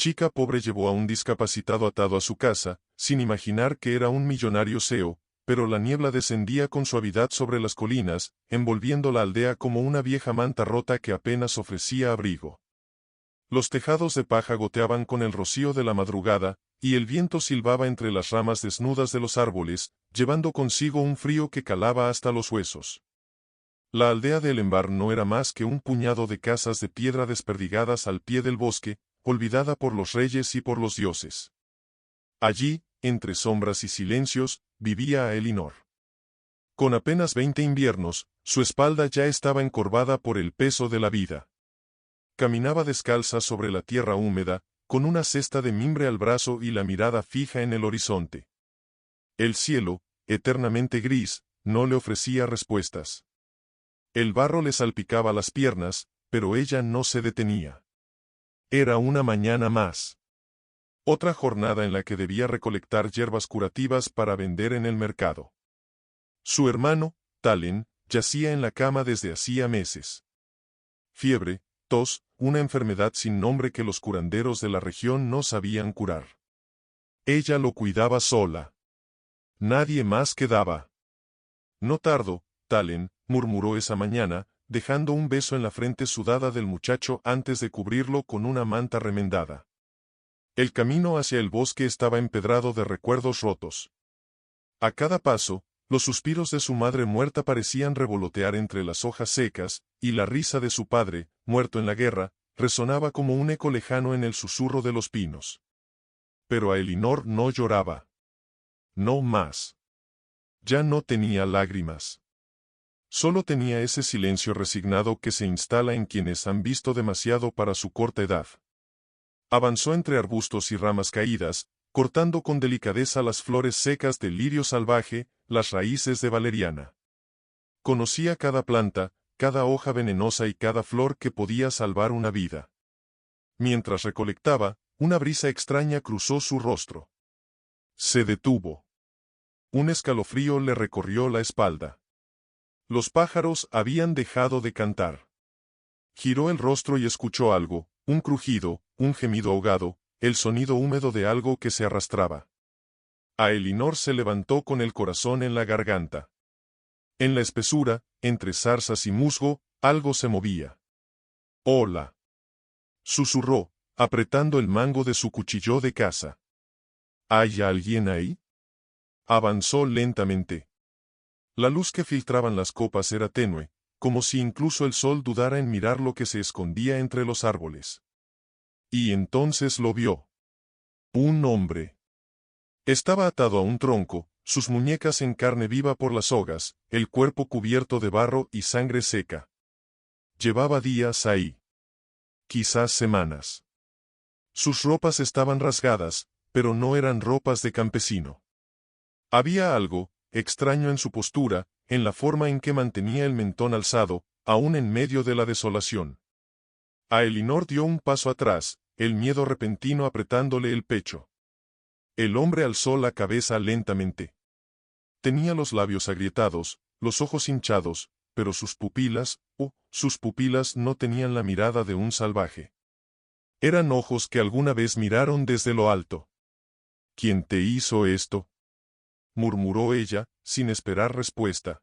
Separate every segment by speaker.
Speaker 1: chica pobre llevó a un discapacitado atado a su casa, sin imaginar que era un millonario CEO, pero la niebla descendía con suavidad sobre las colinas, envolviendo la aldea como una vieja manta rota que apenas ofrecía abrigo. Los tejados de paja goteaban con el rocío de la madrugada, y el viento silbaba entre las ramas desnudas de los árboles, llevando consigo un frío que calaba hasta los huesos. La aldea de Elenbar no era más que un puñado de casas de piedra desperdigadas al pie del bosque, olvidada por los reyes y por los dioses. Allí, entre sombras y silencios, vivía Elinor. Con apenas 20 inviernos, su espalda ya estaba encorvada por el peso de la vida. Caminaba descalza sobre la tierra húmeda, con una cesta de mimbre al brazo y la mirada fija en el horizonte. El cielo, eternamente gris, no le ofrecía respuestas. El barro le salpicaba las piernas, pero ella no se detenía. Era una mañana más. Otra jornada en la que debía recolectar hierbas curativas para vender en el mercado. Su hermano, Talen, yacía en la cama desde hacía meses. Fiebre, tos, una enfermedad sin nombre que los curanderos de la región no sabían curar. Ella lo cuidaba sola. Nadie más quedaba. No tardó, Talen, murmuró esa mañana, dejando un beso en la frente sudada del muchacho antes de cubrirlo con una manta remendada. El camino hacia el bosque estaba empedrado de recuerdos rotos. A cada paso, los suspiros de su madre muerta parecían revolotear entre las hojas secas, y la risa de su padre, muerto en la guerra, resonaba como un eco lejano en el susurro de los pinos. Pero a Elinor no lloraba. No más. Ya no tenía lágrimas. Solo tenía ese silencio resignado que se instala en quienes han visto demasiado para su corta edad. Avanzó entre arbustos y ramas caídas, cortando con delicadeza las flores secas del lirio salvaje, las raíces de valeriana. Conocía cada planta, cada hoja venenosa y cada flor que podía salvar una vida. Mientras recolectaba, una brisa extraña cruzó su rostro. Se detuvo. Un escalofrío le recorrió la espalda. Los pájaros habían dejado de cantar. Giró el rostro y escuchó algo, un crujido, un gemido ahogado, el sonido húmedo de algo que se arrastraba. A Elinor se levantó con el corazón en la garganta. En la espesura, entre zarzas y musgo, algo se movía. «Hola», susurró, apretando el mango de su cuchillo de caza. «¿Hay alguien ahí?» Avanzó lentamente. La luz que filtraban las copas era tenue, como si incluso el sol dudara en mirar lo que se escondía entre los árboles. Y entonces lo vio. Un hombre. Estaba atado a un tronco, sus muñecas en carne viva por las sogas, el cuerpo cubierto de barro y sangre seca. Llevaba días ahí. Quizás semanas. Sus ropas estaban rasgadas, pero no eran ropas de campesino. Había algo extraño en su postura, en la forma en que mantenía el mentón alzado, aún en medio de la desolación. A Elinor dio un paso atrás, el miedo repentino apretándole el pecho. El hombre alzó la cabeza lentamente. Tenía los labios agrietados, los ojos hinchados, pero sus pupilas no tenían la mirada de un salvaje. Eran ojos que alguna vez miraron desde lo alto. «¿Quién te hizo esto?», murmuró ella, sin esperar respuesta.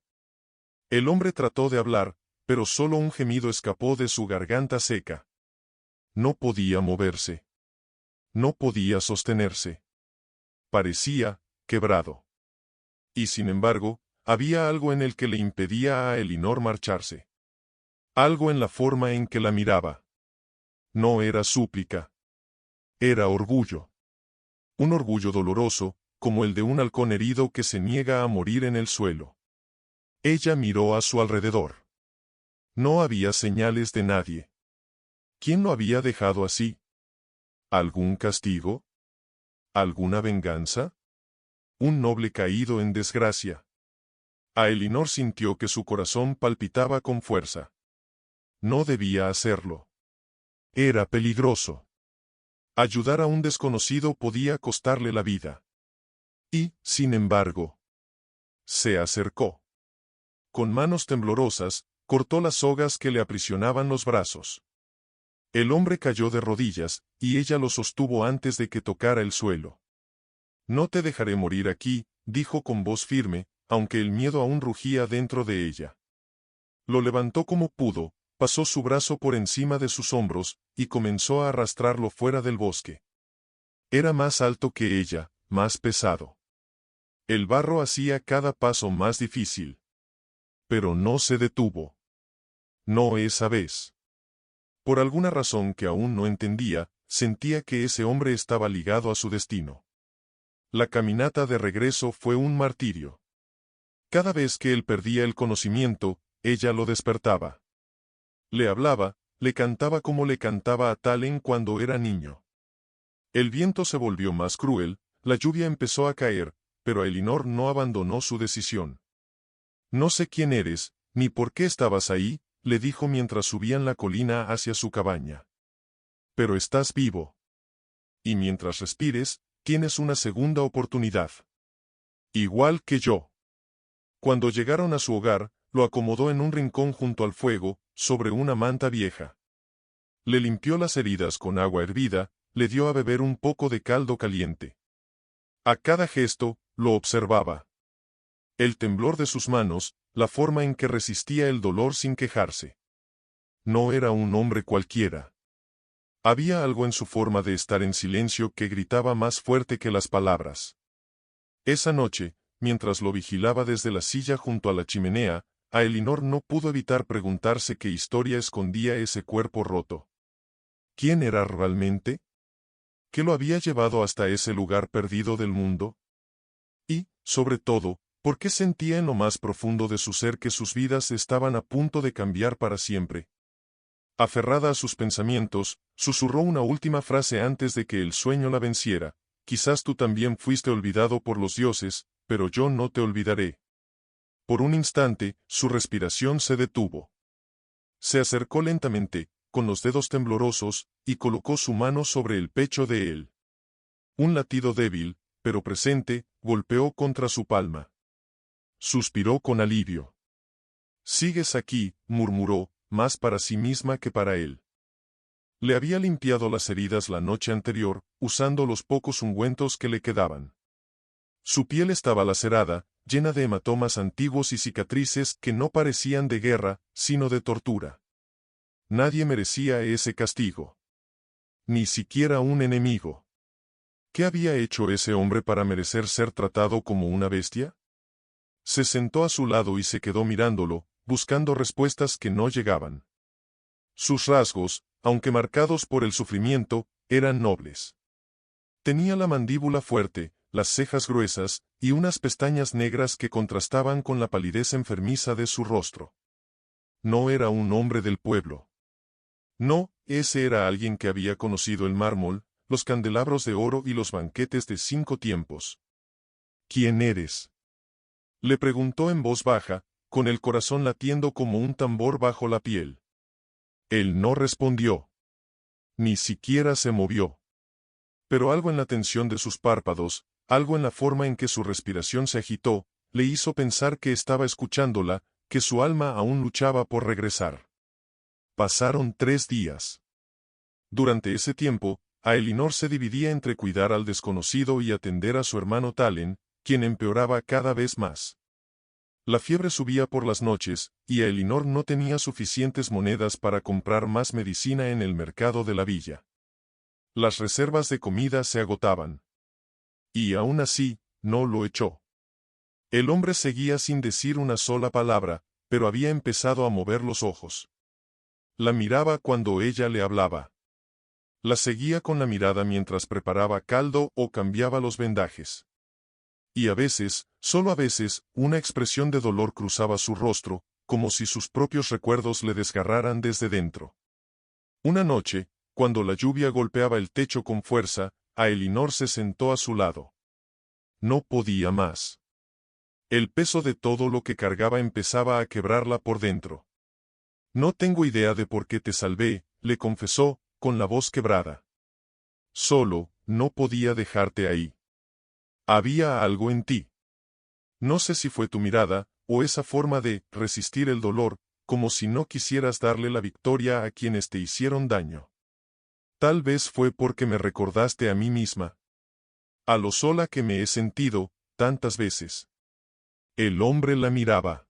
Speaker 1: El hombre trató de hablar, pero solo un gemido escapó de su garganta seca. No podía moverse. No podía sostenerse. Parecía quebrado. Y sin embargo, había algo en el que le impedía a Elinor marcharse. Algo en la forma en que la miraba. No era súplica. Era orgullo. Un orgullo doloroso, como el de un halcón herido que se niega a morir en el suelo. Ella miró a su alrededor. No había señales de nadie. ¿Quién lo había dejado así? ¿Algún castigo? ¿Alguna venganza? Un noble caído en desgracia. A Elinor sintió que su corazón palpitaba con fuerza. No debía hacerlo. Era peligroso. Ayudar a un desconocido podía costarle la vida. Y, sin embargo, se acercó. Con manos temblorosas, cortó las sogas que le aprisionaban los brazos. El hombre cayó de rodillas, y ella lo sostuvo antes de que tocara el suelo. No te dejaré morir aquí, dijo con voz firme, aunque el miedo aún rugía dentro de ella. Lo levantó como pudo, pasó su brazo por encima de sus hombros, y comenzó a arrastrarlo fuera del bosque. Era más alto que ella, más pesado. El barro hacía cada paso más difícil. Pero no se detuvo. No esa vez. Por alguna razón que aún no entendía, sentía que ese hombre estaba ligado a su destino. La caminata de regreso fue un martirio. Cada vez que él perdía el conocimiento, ella lo despertaba. Le hablaba, le cantaba como le cantaba a Talen cuando era niño. El viento se volvió más cruel, la lluvia empezó a caer, pero Elinor no abandonó su decisión. No sé quién eres, ni por qué estabas ahí, le dijo mientras subían la colina hacia su cabaña. Pero estás vivo. Y mientras respires, tienes una segunda oportunidad. Igual que yo. Cuando llegaron a su hogar, lo acomodó en un rincón junto al fuego, sobre una manta vieja. Le limpió las heridas con agua hervida, le dio a beber un poco de caldo caliente. A cada gesto, lo observaba. El temblor de sus manos, la forma en que resistía el dolor sin quejarse. No era un hombre cualquiera. Había algo en su forma de estar en silencio que gritaba más fuerte que las palabras. Esa noche, mientras lo vigilaba desde la silla junto a la chimenea, a Elinor no pudo evitar preguntarse qué historia escondía ese cuerpo roto. ¿Quién era realmente? ¿Qué lo había llevado hasta ese lugar perdido del mundo? Y, sobre todo, ¿por qué sentía en lo más profundo de su ser que sus vidas estaban a punto de cambiar para siempre? Aferrada a sus pensamientos, susurró una última frase antes de que el sueño la venciera. Quizás tú también fuiste olvidado por los dioses, pero yo no te olvidaré. Por un instante, su respiración se detuvo. Se acercó lentamente, con los dedos temblorosos, y colocó su mano sobre el pecho de él. Un latido débil, pero presente, golpeó contra su palma. Suspiró con alivio. «Sigues aquí», murmuró, más para sí misma que para él. Le había limpiado las heridas la noche anterior, usando los pocos ungüentos que le quedaban. Su piel estaba lacerada, llena de hematomas antiguos y cicatrices que no parecían de guerra, sino de tortura. Nadie merecía ese castigo. Ni siquiera un enemigo. ¿Qué había hecho ese hombre para merecer ser tratado como una bestia? Se sentó a su lado y se quedó mirándolo, buscando respuestas que no llegaban. Sus rasgos, aunque marcados por el sufrimiento, eran nobles. Tenía la mandíbula fuerte, las cejas gruesas, y unas pestañas negras que contrastaban con la palidez enfermiza de su rostro. No era un hombre del pueblo. No, ese era alguien que había conocido el mármol, los candelabros de oro y los banquetes de 5 tiempos. ¿Quién eres?, le preguntó en voz baja, con el corazón latiendo como un tambor bajo la piel. Él no respondió. Ni siquiera se movió. Pero algo en la tensión de sus párpados, algo en la forma en que su respiración se agitó, le hizo pensar que estaba escuchándola, que su alma aún luchaba por regresar. Pasaron 3 días. Durante ese tiempo, a Elinor se dividía entre cuidar al desconocido y atender a su hermano Talen, quien empeoraba cada vez más. La fiebre subía por las noches, y a Elinor no tenía suficientes monedas para comprar más medicina en el mercado de la villa. Las reservas de comida se agotaban. Y aún así, no lo echó. El hombre seguía sin decir una sola palabra, pero había empezado a mover los ojos. La miraba cuando ella le hablaba. La seguía con la mirada mientras preparaba caldo o cambiaba los vendajes. Y a veces, solo a veces, una expresión de dolor cruzaba su rostro, como si sus propios recuerdos le desgarraran desde dentro. Una noche, cuando la lluvia golpeaba el techo con fuerza, a Elinor se sentó a su lado. No podía más. El peso de todo lo que cargaba empezaba a quebrarla por dentro. No tengo idea de por qué te salvé, le confesó, con la voz quebrada. Solo, no podía dejarte ahí. Había algo en ti. No sé si fue tu mirada, o esa forma de resistir el dolor, como si no quisieras darle la victoria a quienes te hicieron daño. Tal vez fue porque me recordaste a mí misma. A lo sola que me he sentido, tantas veces. El hombre la miraba.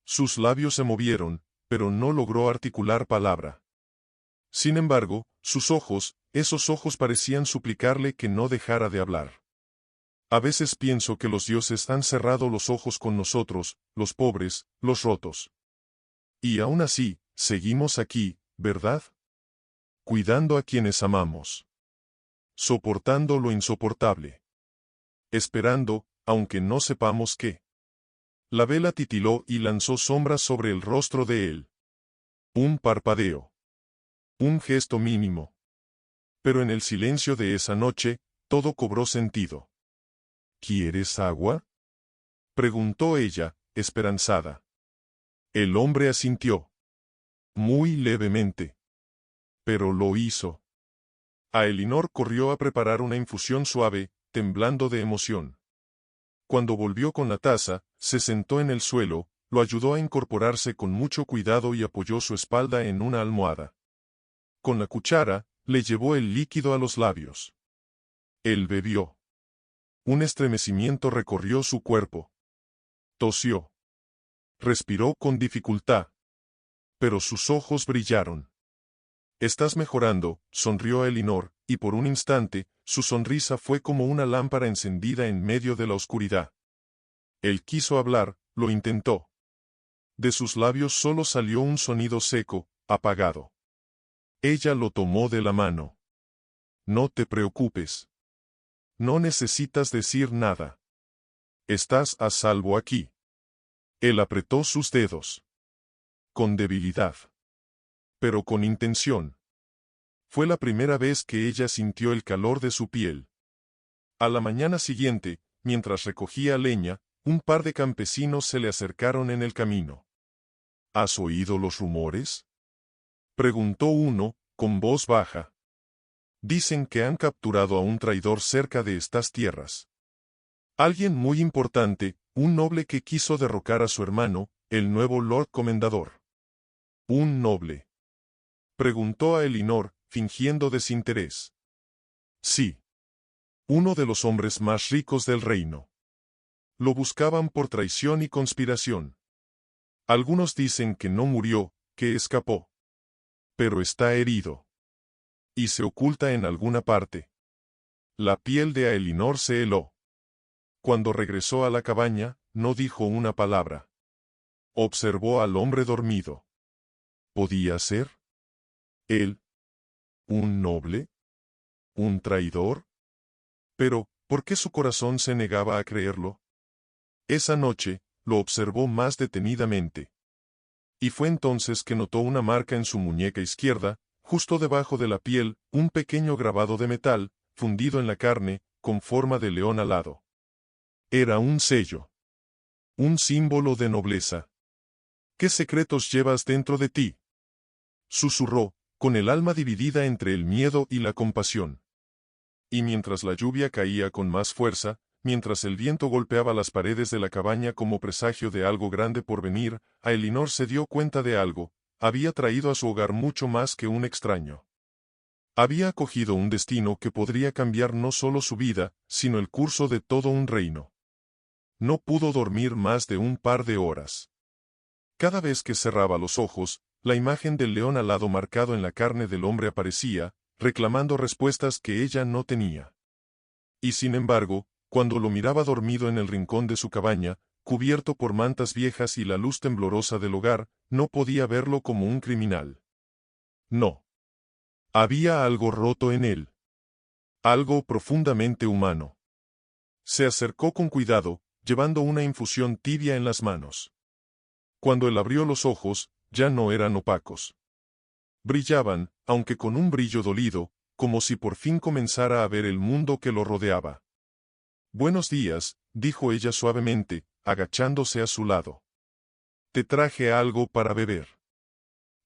Speaker 1: Sus labios se movieron, pero no logró articular palabra. Sin embargo, sus ojos, esos ojos parecían suplicarle que no dejara de hablar. A veces pienso que los dioses han cerrado los ojos con nosotros, los pobres, los rotos. Y aún así, seguimos aquí, ¿verdad? Cuidando a quienes amamos. Soportando lo insoportable. Esperando, aunque no sepamos qué. La vela titiló y lanzó sombras sobre el rostro de él. Un parpadeo. Un gesto mínimo. Pero en el silencio de esa noche, todo cobró sentido. ¿Quieres agua? Preguntó ella, esperanzada. El hombre asintió. Muy levemente. Pero lo hizo. Aelinor corrió a preparar una infusión suave, temblando de emoción. Cuando volvió con la taza, se sentó en el suelo, lo ayudó a incorporarse con mucho cuidado y apoyó su espalda en una almohada. Con la cuchara, le llevó el líquido a los labios. Él bebió. Un estremecimiento recorrió su cuerpo. Tosió. Respiró con dificultad. Pero sus ojos brillaron. «Estás mejorando», sonrió Aelinor, y por un instante, su sonrisa fue como una lámpara encendida en medio de la oscuridad. Él quiso hablar, lo intentó. De sus labios solo salió un sonido seco, apagado. Ella lo tomó de la mano. «No te preocupes. No necesitas decir nada. Estás a salvo aquí». Él apretó sus dedos. Con debilidad. Pero con intención. Fue la primera vez que ella sintió el calor de su piel. A la mañana siguiente, mientras recogía leña, un par de campesinos se le acercaron en el camino. ¿Has oído los rumores?, preguntó uno, con voz baja. Dicen que han capturado a un traidor cerca de estas tierras. Alguien muy importante, un noble que quiso derrocar a su hermano, el nuevo Lord Comendador. ¿Un noble?, preguntó Aelinor, fingiendo desinterés. Sí. Uno de los hombres más ricos del reino. Lo buscaban por traición y conspiración. Algunos dicen que no murió, que escapó. Pero está herido. Y se oculta en alguna parte. La piel de Aelinor se heló. Cuando regresó a la cabaña, no dijo una palabra. Observó al hombre dormido. ¿Podía ser él un noble? ¿Un traidor? Pero, ¿por qué su corazón se negaba a creerlo? Esa noche, lo observó más detenidamente. Y fue entonces que notó una marca en su muñeca izquierda, justo debajo de la piel, un pequeño grabado de metal, fundido en la carne, con forma de león alado. Era un sello. Un símbolo de nobleza. ¿Qué secretos llevas dentro de ti?, susurró, con el alma dividida entre el miedo y la compasión. Y mientras la lluvia caía con más fuerza, mientras el viento golpeaba las paredes de la cabaña como presagio de algo grande por venir, Aelinor se dio cuenta de algo: había traído a su hogar mucho más que un extraño. Había acogido un destino que podría cambiar no solo su vida, sino el curso de todo un reino. No pudo dormir más de un par de horas. Cada vez que cerraba los ojos, la imagen del león alado marcado en la carne del hombre aparecía, reclamando respuestas que ella no tenía. Y sin embargo, cuando lo miraba dormido en el rincón de su cabaña, cubierto por mantas viejas y la luz temblorosa del hogar, no podía verlo como un criminal. No. Había algo roto en él. Algo profundamente humano. Se acercó con cuidado, llevando una infusión tibia en las manos. Cuando él abrió los ojos, ya no eran opacos. Brillaban, aunque con un brillo dolido, como si por fin comenzara a ver el mundo que lo rodeaba. «Buenos días», dijo ella suavemente, agachándose a su lado. «Te traje algo para beber».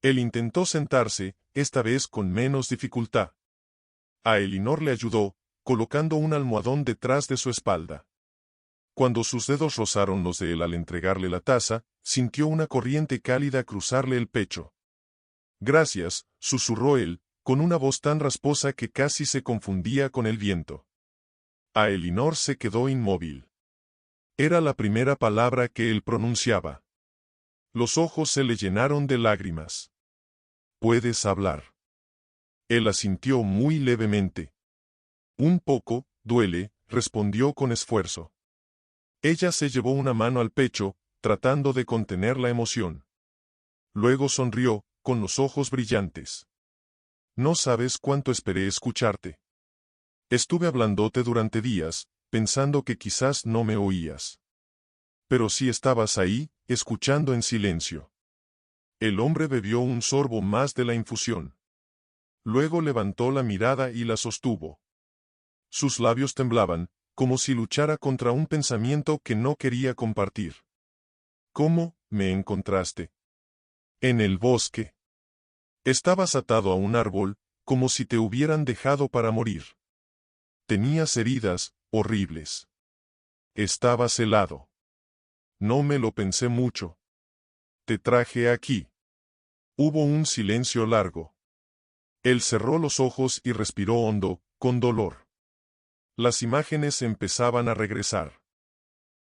Speaker 1: Él intentó sentarse, esta vez con menos dificultad. Aelinor le ayudó, colocando un almohadón detrás de su espalda. Cuando sus dedos rozaron los de él al entregarle la taza, sintió una corriente cálida cruzarle el pecho. «Gracias», susurró él, con una voz tan rasposa que casi se confundía con el viento. Aelinor se quedó inmóvil. Era la primera palabra que él pronunciaba. Los ojos se le llenaron de lágrimas. «¿Puedes hablar?» Él asintió muy levemente. «Un poco, duele», respondió con esfuerzo. Ella se llevó una mano al pecho, tratando de contener la emoción. Luego sonrió, con los ojos brillantes. «No sabes cuánto esperé escucharte. Estuve hablándote durante días, pensando que quizás no me oías. Pero sí estabas ahí, escuchando en silencio». El hombre bebió un sorbo más de la infusión. Luego levantó la mirada y la sostuvo. Sus labios temblaban, como si luchara contra un pensamiento que no quería compartir. «¿Cómo me encontraste?» «En el bosque. Estabas atado a un árbol, como si te hubieran dejado para morir. Tenías heridas, horribles. Estabas helado. No me lo pensé mucho. Te traje aquí». Hubo un silencio largo. Él cerró los ojos y respiró hondo, con dolor. Las imágenes empezaban a regresar.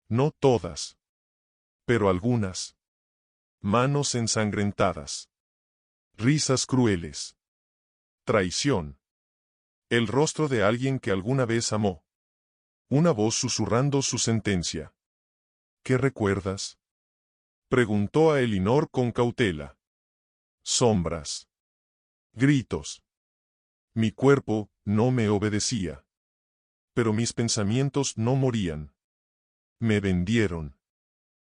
Speaker 1: No todas. Pero algunas. Manos ensangrentadas. Risas crueles. Traición. El rostro de alguien que alguna vez amó. Una voz susurrando su sentencia. «¿Qué recuerdas?», preguntó a Elinor con cautela. «Sombras. Gritos. Mi cuerpo no me obedecía. Pero mis pensamientos no morían. Me vendieron.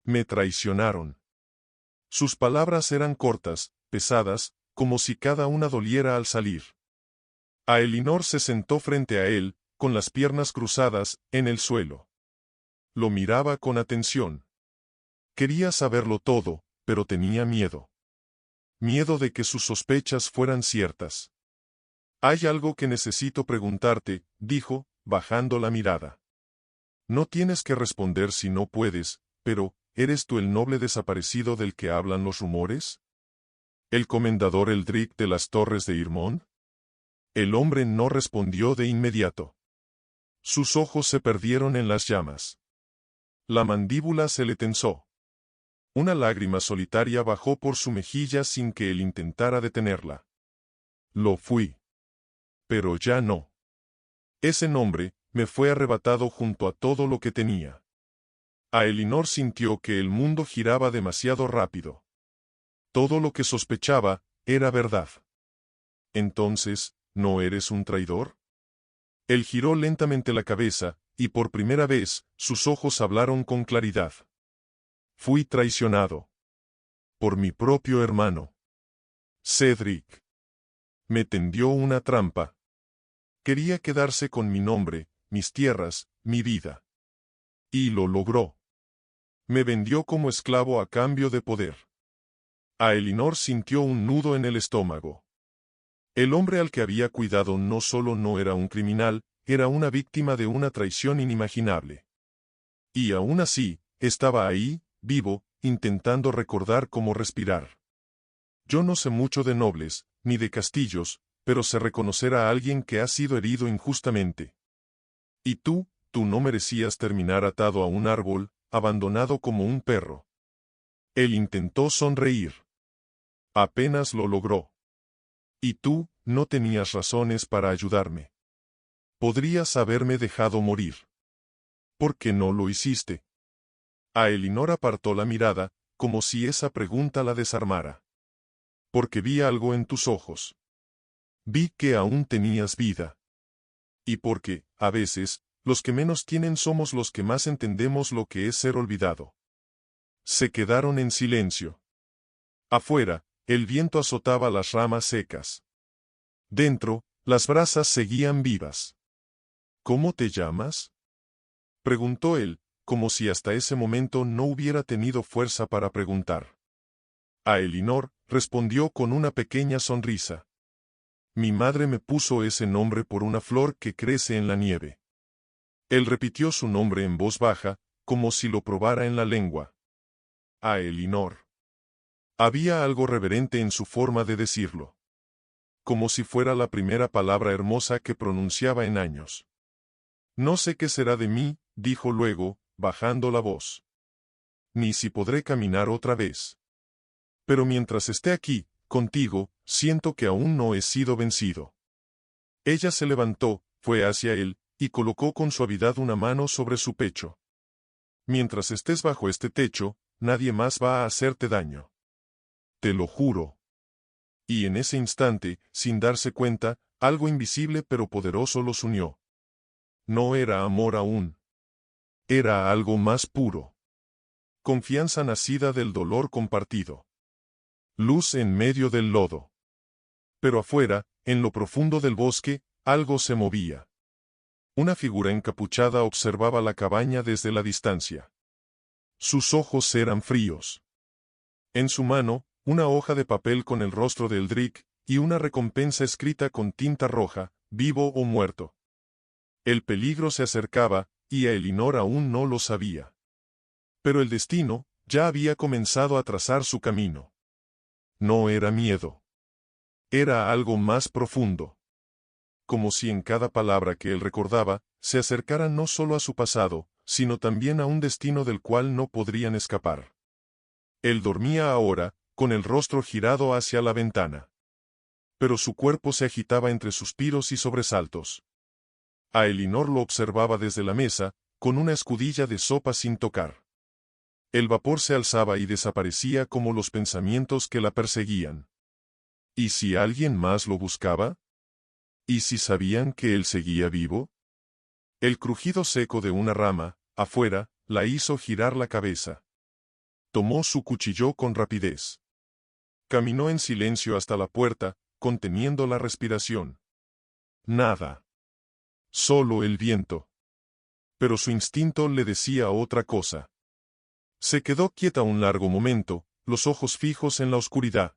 Speaker 1: Me traicionaron». Sus palabras eran cortas, pesadas, como si cada una doliera al salir. Aelinor se sentó frente a él, con las piernas cruzadas, en el suelo. Lo miraba con atención. Quería saberlo todo, pero tenía miedo. Miedo de que sus sospechas fueran ciertas. «Hay algo que necesito preguntarte», dijo, bajando la mirada. «No tienes que responder si no puedes, pero, ¿eres tú el noble desaparecido del que hablan los rumores? ¿El comendador Eldrick de las Torres de Irmond?» El hombre no respondió de inmediato. Sus ojos se perdieron en las llamas. La mandíbula se le tensó. Una lágrima solitaria bajó por su mejilla sin que él intentara detenerla. «Lo fui. Pero ya no. Ese nombre me fue arrebatado junto a todo lo que tenía». Aelinor sintió que el mundo giraba demasiado rápido. Todo lo que sospechaba era verdad. «Entonces, ¿no eres un traidor?». Él giró lentamente la cabeza, y por primera vez, sus ojos hablaron con claridad. «Fui traicionado. Por mi propio hermano. Cedric. Me tendió una trampa. Quería quedarse con mi nombre, mis tierras, mi vida. Y lo logró. Me vendió como esclavo a cambio de poder». Aelinor sintió un nudo en el estómago. El hombre al que había cuidado no solo no era un criminal, era una víctima de una traición inimaginable. Y aún así, estaba ahí, vivo, intentando recordar cómo respirar. «Yo no sé mucho de nobles, ni de castillos, pero sé reconocer a alguien que ha sido herido injustamente. Y tú no merecías terminar atado a un árbol, abandonado como un perro». Él intentó sonreír. Apenas lo logró. «Y tú no tenías razones para ayudarme. Podrías haberme dejado morir. ¿Por qué no lo hiciste?». Aelinor apartó la mirada, como si esa pregunta la desarmara. «Porque vi algo en tus ojos. Vi que aún tenías vida. Y porque, a veces, los que menos tienen somos los que más entendemos lo que es ser olvidado». Se quedaron en silencio. Afuera, el viento azotaba las ramas secas. Dentro, las brasas seguían vivas. «¿Cómo te llamas?», preguntó él, como si hasta ese momento no hubiera tenido fuerza para preguntar. Aelinor respondió con una pequeña sonrisa. «Mi madre me puso ese nombre por una flor que crece en la nieve». Él repitió su nombre en voz baja, como si lo probara en la lengua. «Aelinor». Había algo reverente en su forma de decirlo. como si fuera la primera palabra hermosa que pronunciaba en años. No sé qué será de mí, dijo luego, bajando la voz. Ni si podré caminar otra vez. Pero mientras esté aquí, contigo, siento que aún no he sido vencido. Ella se levantó, fue hacia él, y colocó con suavidad una mano sobre su pecho. Mientras estés bajo este techo, nadie más va a hacerte daño. Te lo juro. Y en ese instante, sin darse cuenta, algo invisible pero poderoso los unió. No era amor aún. Era algo más puro. Confianza nacida del dolor compartido. Luz en medio del lodo. Pero afuera, en lo profundo del bosque, algo se movía. Una figura encapuchada observaba la cabaña desde la distancia. Sus ojos eran fríos. En su mano, una hoja de papel con el rostro de Eldrick, y una recompensa escrita con tinta roja, vivo o muerto. El peligro se acercaba, y a Elinor aún no lo sabía. Pero el destino, ya había comenzado a trazar su camino. No era miedo. Era algo más profundo. Como si en cada palabra que él recordaba, se acercara no solo a su pasado, sino también a un destino del cual no podrían escapar. Él dormía ahora, con el rostro girado hacia la ventana. Pero su cuerpo se agitaba entre suspiros y sobresaltos. A Elinor lo observaba desde la mesa, con una escudilla de sopa sin tocar. El vapor se alzaba y desaparecía como los pensamientos que la perseguían. ¿Y si alguien más lo buscaba? ¿Y si sabían que él seguía vivo? El crujido seco de una rama, afuera, la hizo girar la cabeza. Tomó su cuchillo con rapidez. Caminó en silencio hasta la puerta, conteniendo la respiración. Nada. Solo el viento. Pero su instinto le decía otra cosa. Se quedó quieta un largo momento, los ojos fijos en la oscuridad.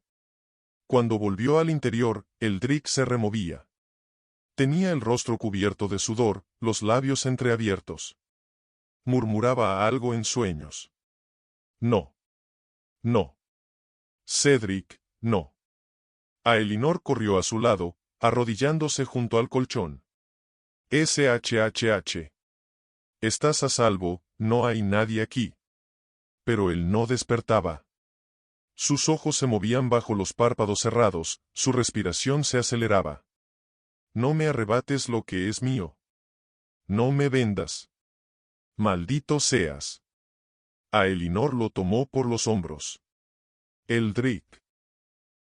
Speaker 1: Cuando volvió al interior, Eldrick se removía. Tenía el rostro cubierto de sudor, los labios entreabiertos. Murmuraba algo en sueños. No. No. Cedric, no. A Elinor corrió a su lado, arrodillándose junto al colchón. SHHH. Estás a salvo, no hay nadie aquí. Pero él no despertaba. Sus ojos se movían bajo los párpados cerrados, su respiración se aceleraba. No me arrebates lo que es mío. No me vendas. Maldito seas. A Elinor lo tomó por los hombros. Eldrick.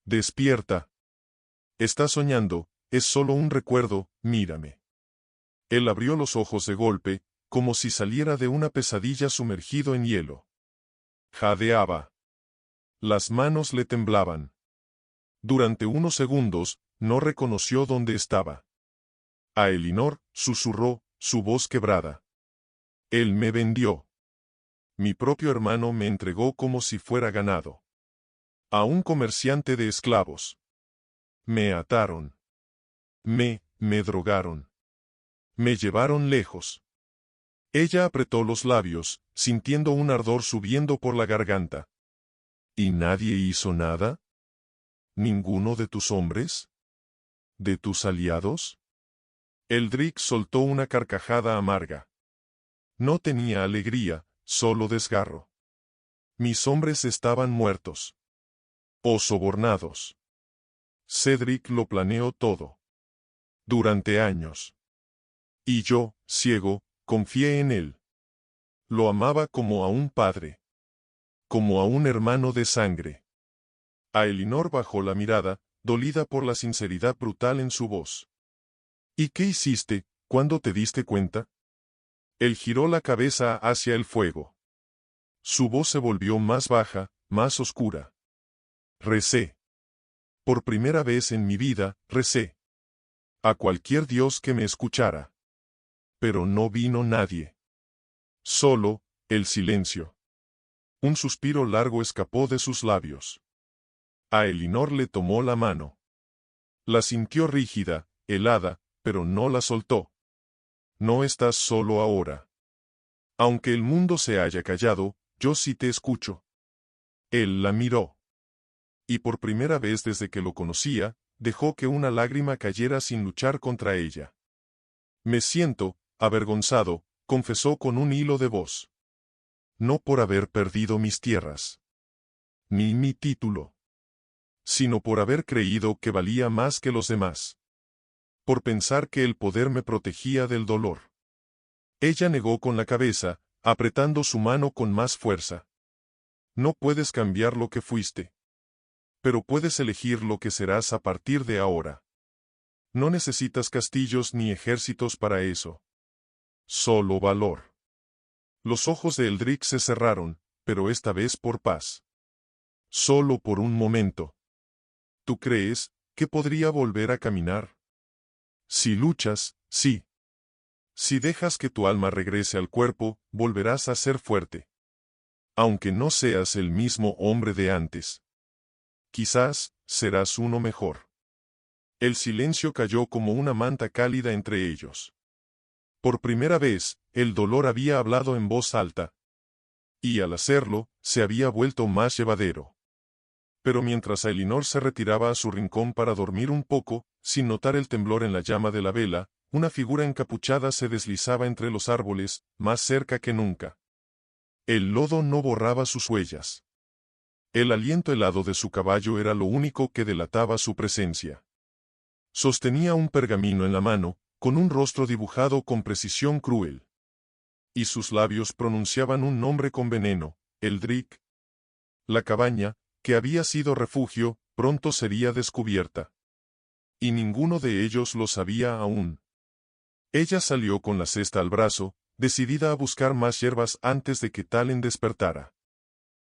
Speaker 1: Despierta. Estás soñando, es solo un recuerdo, mírame. Él abrió los ojos de golpe, como si saliera de una pesadilla sumergido en hielo. Jadeaba. Las manos le temblaban. Durante unos segundos, no reconoció dónde estaba. A Elinor, susurró, su voz quebrada. Él me vendió. Mi propio hermano me entregó como si fuera ganado. A un comerciante de esclavos. Me ataron. Me drogaron. Me llevaron lejos. Ella apretó los labios, sintiendo un ardor subiendo por la garganta. ¿Y nadie hizo nada? ¿Ninguno de tus hombres? ¿De tus aliados? Eldrick soltó una carcajada amarga. No tenía alegría, solo desgarro. Mis hombres estaban muertos. O sobornados. Cedric lo planeó todo. Durante años. Y yo, ciego, confié en él. Lo amaba como a un padre. Como a un hermano de sangre. A Elinor bajó la mirada, dolida por la sinceridad brutal en su voz. ¿Y qué hiciste, cuando te diste cuenta? Él giró la cabeza hacia el fuego. Su voz se volvió más baja, más oscura. Recé. Por primera vez en mi vida, recé. A cualquier dios que me escuchara. Pero no vino nadie. Solo, el silencio. Un suspiro largo escapó de sus labios. A Elinor le tomó la mano. La sintió rígida, helada, pero no la soltó. No estás solo ahora. Aunque el mundo se haya callado, yo sí te escucho. Él la miró. Y por primera vez desde que lo conocía, dejó que una lágrima cayera sin luchar contra ella. Me siento avergonzado, confesó con un hilo de voz. No por haber perdido mis tierras, ni mi título, sino por haber creído que valía más que los demás. Por pensar que el poder me protegía del dolor. Ella negó con la cabeza, apretando su mano con más fuerza. No puedes cambiar lo que fuiste. Pero puedes elegir lo que serás a partir de ahora. No necesitas castillos ni ejércitos para eso. Solo valor. Los ojos de Eldrick se cerraron, pero esta vez por paz. Solo por un momento. ¿Tú crees que podría volver a caminar? Si luchas, sí. Si dejas que tu alma regrese al cuerpo, volverás a ser fuerte. Aunque no seas el mismo hombre de antes. Quizás, serás uno mejor. El silencio cayó como una manta cálida entre ellos. Por primera vez, el dolor había hablado en voz alta. Y al hacerlo, se había vuelto más llevadero. Pero mientras Elinor se retiraba a su rincón para dormir un poco, sin notar el temblor en la llama de la vela, una figura encapuchada se deslizaba entre los árboles, más cerca que nunca. El lodo no borraba sus huellas. El aliento helado de su caballo era lo único que delataba su presencia. Sostenía un pergamino en la mano, con un rostro dibujado con precisión cruel. Y sus labios pronunciaban un nombre con veneno, Eldrick. La cabaña, que había sido refugio, pronto sería descubierta. Y ninguno de ellos lo sabía aún. Ella salió con la cesta al brazo, decidida a buscar más hierbas antes de que Talen despertara.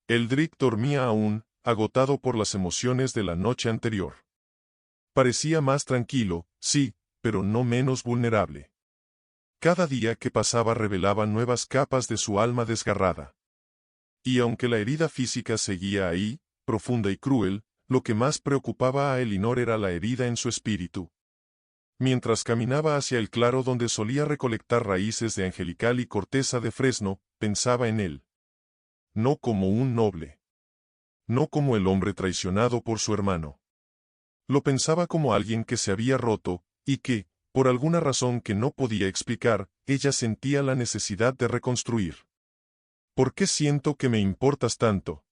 Speaker 1: Eldrick dormía aún, agotado por las emociones de la noche anterior. Parecía más tranquilo, sí, pero no menos vulnerable. Cada día que pasaba revelaba nuevas capas de su alma desgarrada. Y aunque la herida física seguía ahí, profunda y cruel, lo que más preocupaba a Elinor era la herida en su espíritu. Mientras caminaba hacia el claro donde solía recolectar raíces de angelical y corteza de fresno, pensaba en él. No como un noble. No como el hombre traicionado por su hermano. Lo pensaba como alguien que se había roto, y que, por alguna razón que no podía explicar, ella sentía la necesidad de reconstruir. ¿Por qué siento que me importas tanto?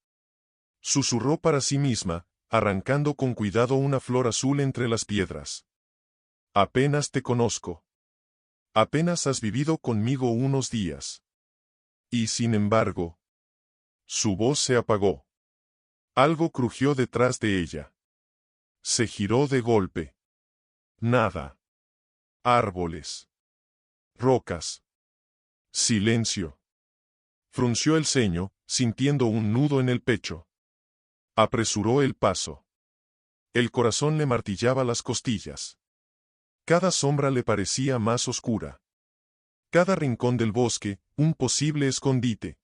Speaker 1: Susurró para sí misma, arrancando con cuidado una flor azul entre las piedras. Apenas te conozco. Apenas has vivido conmigo unos días. Y sin embargo, su voz se apagó. Algo crujió detrás de ella. Se giró de golpe. Nada. Árboles. Rocas. Silencio. Frunció el ceño, sintiendo un nudo en el pecho. Apresuró el paso. El corazón le martillaba las costillas. Cada sombra le parecía más oscura. Cada rincón del bosque, un posible escondite.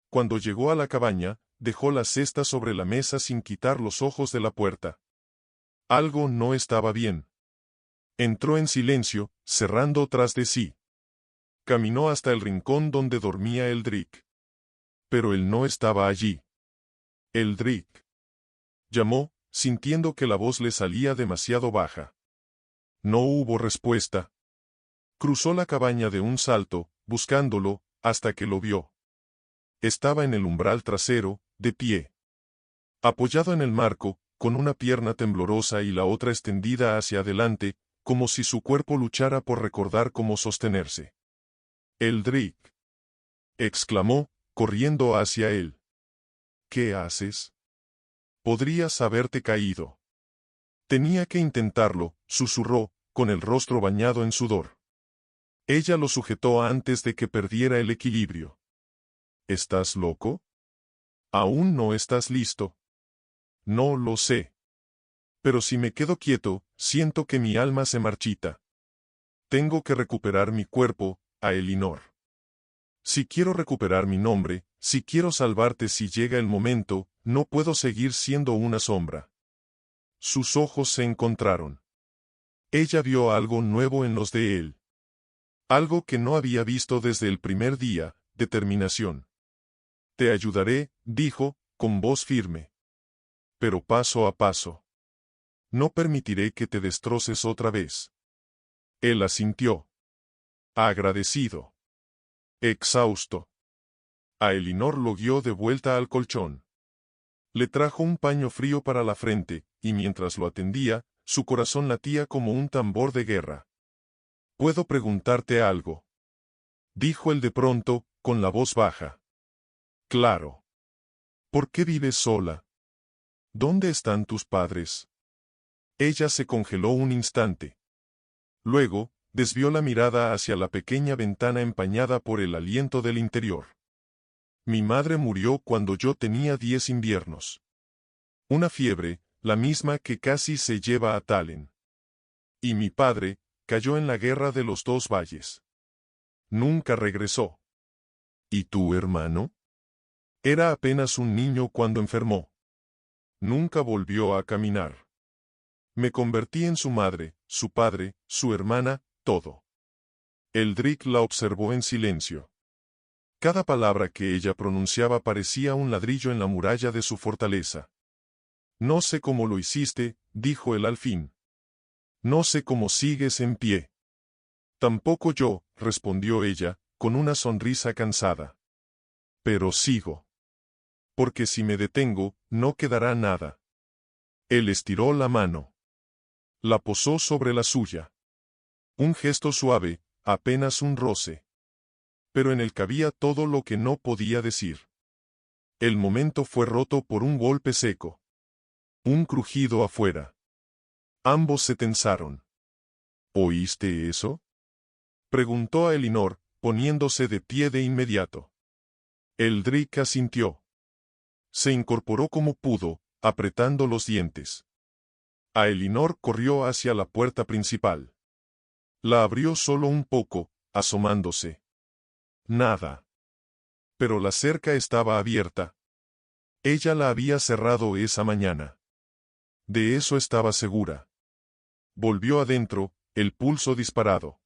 Speaker 1: Cuando llegó a la cabaña, dejó la cesta sobre la mesa sin quitar los ojos de la puerta. Algo no estaba bien. Entró en silencio, cerrando tras de sí. Caminó hasta el rincón donde dormía Eldrick. Pero él no estaba allí. Eldrick. Llamó, sintiendo que la voz le salía demasiado baja. No hubo respuesta. Cruzó la cabaña de un salto, buscándolo, hasta que lo vio. Estaba en el umbral trasero, de pie. Apoyado en el marco, con una pierna temblorosa y la otra extendida hacia adelante, como si su cuerpo luchara por recordar cómo sostenerse. Eldrick. Exclamó, corriendo hacia él. ¿Qué haces? Podrías haberte caído. Tenía que intentarlo, susurró, con el rostro bañado en sudor. Ella lo sujetó antes de que perdiera el equilibrio. ¿Estás loco? ¿Aún no estás listo? No lo sé. Pero si me quedo quieto, siento que mi alma se marchita. Tengo que recuperar mi cuerpo, a Elinor. Si quiero recuperar mi nombre, si quiero salvarte si llega el momento, no puedo seguir siendo una sombra. Sus ojos se encontraron. Ella vio algo nuevo en los de él. Algo que no había visto desde el primer día, determinación. Te ayudaré, dijo, con voz firme. Pero paso a paso. No permitiré que te destroces otra vez. Él asintió. Agradecido. Exhausto. A Elinor lo guió de vuelta al colchón. Le trajo un paño frío para la frente, y mientras lo atendía, su corazón latía como un tambor de guerra. «¿Puedo preguntarte algo?», dijo él de pronto, con la voz baja. «Claro. ¿Por qué vives sola? ¿Dónde están tus padres?». Ella se congeló un instante. Luego, desvió la mirada hacia la pequeña ventana empañada por el aliento del interior. «Mi madre murió cuando yo tenía 10 inviernos. Una fiebre, la misma que casi se lleva a Tallinn. Y mi padre, cayó en la guerra de los dos valles. Nunca regresó». «¿Y tu hermano?». «Era apenas un niño cuando enfermó. Nunca volvió a caminar. Me convertí en su madre, su padre, su hermana, todo». Eldrick la observó en silencio. Cada palabra que ella pronunciaba parecía un ladrillo en la muralla de su fortaleza. «No sé cómo lo hiciste», dijo él al fin. «No sé cómo sigues en pie». «Tampoco yo», respondió ella, con una sonrisa cansada. «Pero sigo. Porque si me detengo, no quedará nada». Él estiró la mano. La posó sobre la suya. Un gesto suave, apenas un roce. Pero en él cabía todo lo que no podía decir. El momento fue roto por un golpe seco. Un crujido afuera. Ambos se tensaron. «¿Oíste eso?», preguntó a Elinor, poniéndose de pie de inmediato. Eldrick asintió. Se incorporó como pudo, apretando los dientes. A Elinor corrió hacia la puerta principal. La abrió solo un poco, asomándose. Nada. Pero la cerca estaba abierta. Ella la había cerrado esa mañana. De eso estaba segura. Volvió adentro, el pulso disparado.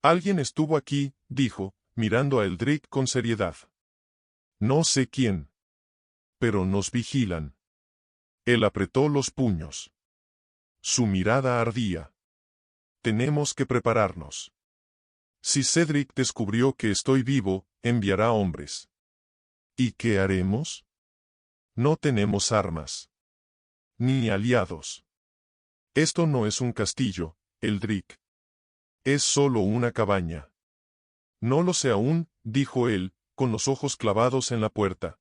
Speaker 1: «Alguien estuvo aquí», dijo, mirando a Eldrick con seriedad. «No sé quién. Pero nos vigilan». Él apretó los puños. Su mirada ardía. «Tenemos que prepararnos. Si Cedric descubrió que estoy vivo, enviará hombres». «¿Y qué haremos?». «No tenemos armas. Ni aliados. Esto no es un castillo, Eldrick. Es solo una cabaña». «No lo sé aún», dijo él, con los ojos clavados en la puerta.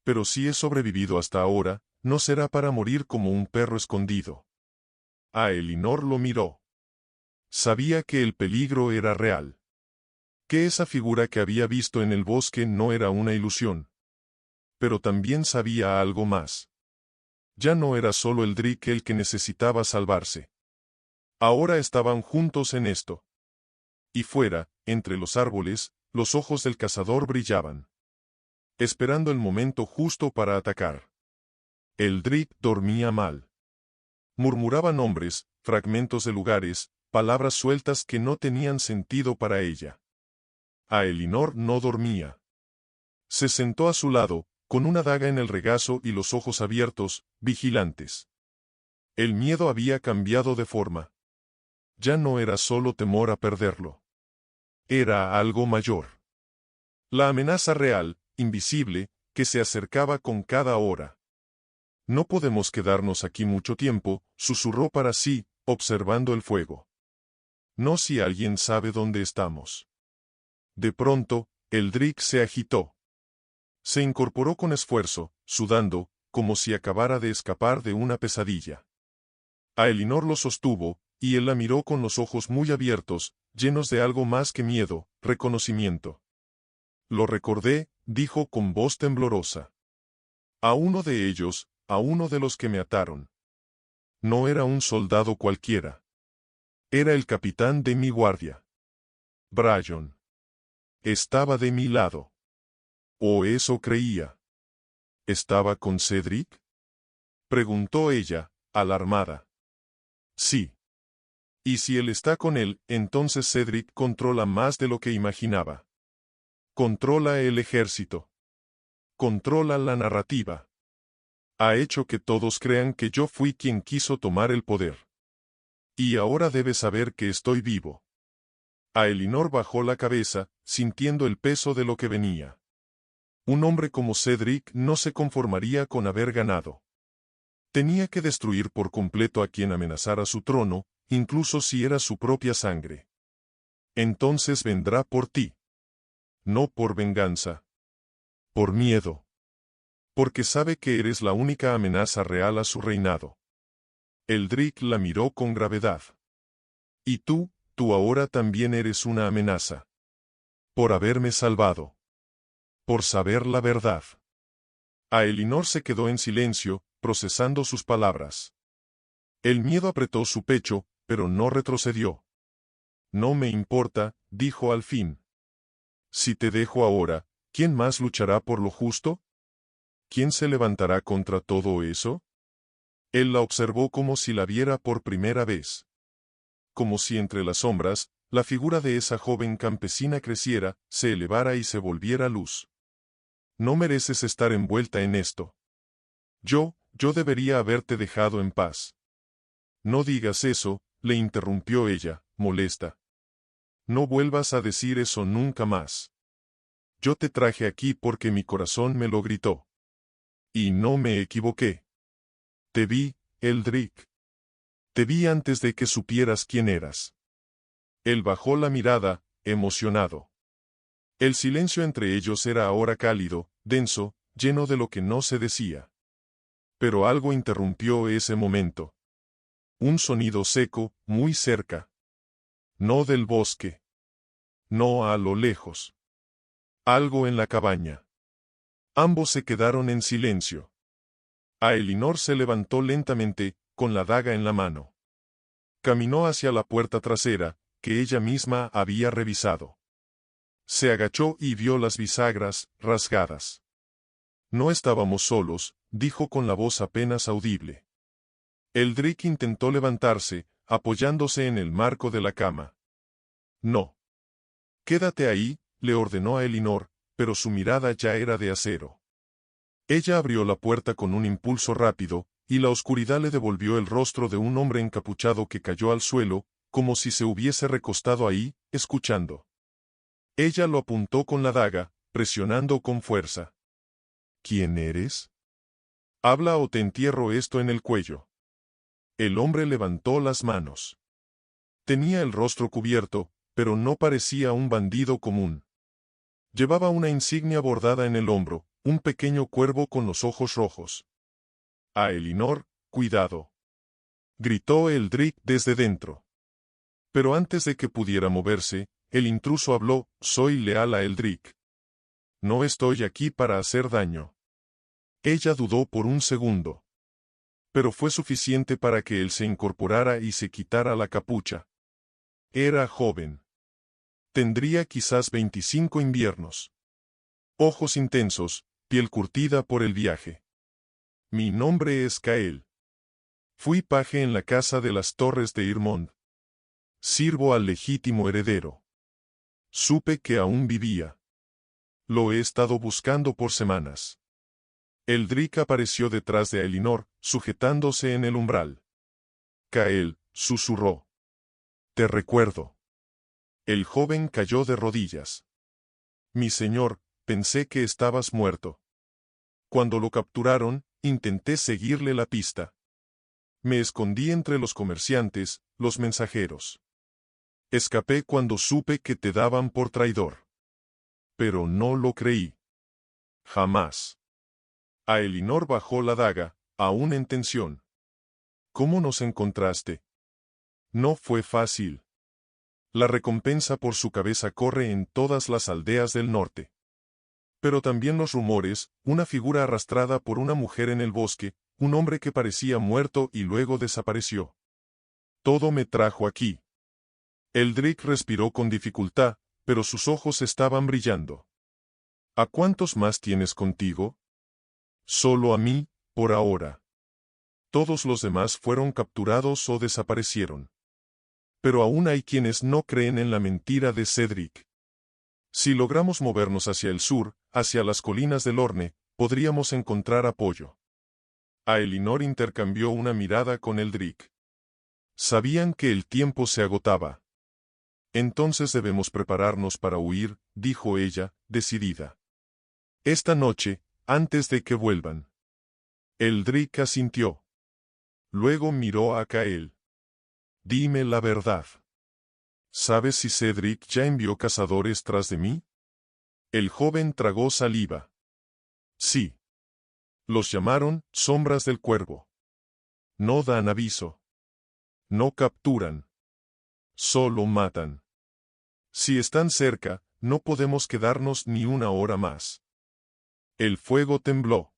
Speaker 1: «Pero si he sobrevivido hasta ahora, no será para morir como un perro escondido». A Elinor lo miró. Sabía que el peligro era real. Que esa figura que había visto en el bosque no era una ilusión. Pero también sabía algo más. Ya no era solo Eldrick el que necesitaba salvarse. Ahora estaban juntos en esto. Y fuera, entre los árboles, los ojos del cazador brillaban. Esperando el momento justo para atacar. Eldrick dormía mal. Murmuraba nombres, fragmentos de lugares, palabras sueltas que no tenían sentido para ella. A Elinor no dormía. Se sentó a su lado, con una daga en el regazo y los ojos abiertos, vigilantes. El miedo había cambiado de forma. Ya no era solo temor a perderlo. Era algo mayor. La amenaza real, invisible, que se acercaba con cada hora. «No podemos quedarnos aquí mucho tiempo», susurró para sí, observando el fuego. «No si alguien sabe dónde estamos». De pronto, Eldrick se agitó. Se incorporó con esfuerzo, sudando, como si acabara de escapar de una pesadilla. A Elinor lo sostuvo, y él la miró con los ojos muy abiertos, llenos de algo más que miedo, reconocimiento. «Lo recordé», dijo con voz temblorosa. «A uno de ellos, a uno de los que me ataron. No era un soldado cualquiera. Era el capitán de mi guardia. Bryon. Estaba de mi lado. O eso creía». «¿Estaba con Cedric?», preguntó ella, alarmada. «Sí. Y si él está con él, entonces Cedric controla más de lo que imaginaba. Controla el ejército. Controla la narrativa. Ha hecho que todos crean que yo fui quien quiso tomar el poder. Y ahora debes saber que estoy vivo. Aelinor bajó la cabeza, sintiendo el peso de lo que venía. Un hombre como Cedric no se conformaría con haber ganado. Tenía que destruir por completo a quien amenazara su trono, incluso si era su propia sangre. Entonces vendrá por ti. No por venganza. Por miedo. Porque sabe que eres la única amenaza real a su reinado. Eldrick la miró con gravedad. Y tú ahora también eres una amenaza. Por haberme salvado. Por saber la verdad. Aelinor se quedó en silencio, procesando sus palabras. El miedo apretó su pecho, pero no retrocedió. No me importa, dijo al fin. Si te dejo ahora, ¿quién más luchará por lo justo? ¿Quién se levantará contra todo eso? Él la observó como si la viera por primera vez. Como si entre las sombras, la figura de esa joven campesina creciera, se elevara y se volviera luz. No mereces estar envuelta en esto. Yo debería haberte dejado en paz. No digas eso, le interrumpió ella, molesta. No vuelvas a decir eso nunca más. Yo te traje aquí porque mi corazón me lo gritó. Y no me equivoqué. Te vi, Eldrick. Te vi antes de que supieras quién eras. Él bajó la mirada, emocionado. El silencio entre ellos era ahora cálido, denso, lleno de lo que no se decía. Pero algo interrumpió ese momento. Un sonido seco, muy cerca. No del bosque. No a lo lejos. Algo en la cabaña. Ambos se quedaron en silencio. Aelinor se levantó lentamente, con la daga en la mano. Caminó hacia la puerta trasera, que ella misma había revisado. Se agachó y vio las bisagras, rasgadas. No estábamos solos, dijo con la voz apenas audible. Eldrick intentó levantarse, apoyándose en el marco de la cama. No. Quédate ahí, le ordenó a Elinor, pero su mirada ya era de acero. Ella abrió la puerta con un impulso rápido, y la oscuridad le devolvió el rostro de un hombre encapuchado que cayó al suelo, como si se hubiese recostado ahí, escuchando. Ella lo apuntó con la daga, presionando con fuerza. ¿Quién eres? Habla o te entierro esto en el cuello. El hombre levantó las manos. Tenía el rostro cubierto, pero no parecía un bandido común. Llevaba una insignia bordada en el hombro, un pequeño cuervo con los ojos rojos. A Elinor, cuidado. Gritó Eldrick desde dentro. Pero antes de que pudiera moverse, el intruso habló, soy leal a Eldrick. No estoy aquí para hacer daño. Ella dudó por un segundo. Pero fue suficiente para que él se incorporara y se quitara la capucha. Era joven. Tendría quizás 25 inviernos. Ojos intensos, piel curtida por el viaje. Mi nombre es Kael. Fui paje en la casa de las Torres de Irmond. Sirvo al legítimo heredero. Supe que aún vivía. Lo he estado buscando por semanas. Eldrick apareció detrás de Elinor, sujetándose en el umbral. Kael, susurró. Te recuerdo. El joven cayó de rodillas. Mi señor, pensé que estabas muerto. Cuando lo capturaron, intenté seguirle la pista. Me escondí entre los comerciantes, los mensajeros. Escapé cuando supe que te daban por traidor. Pero no lo creí. Jamás. Aelinor bajó la daga, aún en tensión. ¿Cómo nos encontraste? No fue fácil. La recompensa por su cabeza corre en todas las aldeas del norte. Pero también los rumores, una figura arrastrada por una mujer en el bosque, un hombre que parecía muerto y luego desapareció. Todo me trajo aquí. Eldrick respiró con dificultad, pero sus ojos estaban brillando. ¿A cuántos más tienes contigo? Solo a mí, por ahora. Todos los demás fueron capturados o desaparecieron. Pero aún hay quienes no creen en la mentira de Cedric. Si logramos movernos hacia el sur, hacia las colinas del Orne, podríamos encontrar apoyo. Aelinor intercambió una mirada con Eldrick. Sabían que el tiempo se agotaba. Entonces debemos prepararnos para huir, dijo ella, decidida. Esta noche, antes de que vuelvan. Eldrick asintió. Luego miró a Kael. Dime la verdad. ¿Sabes si Cedric ya envió cazadores tras de mí? El joven tragó saliva. Sí. Los llamaron sombras del cuervo. No dan aviso. No capturan. Solo matan. Si están cerca, no podemos quedarnos ni una hora más. El fuego tembló.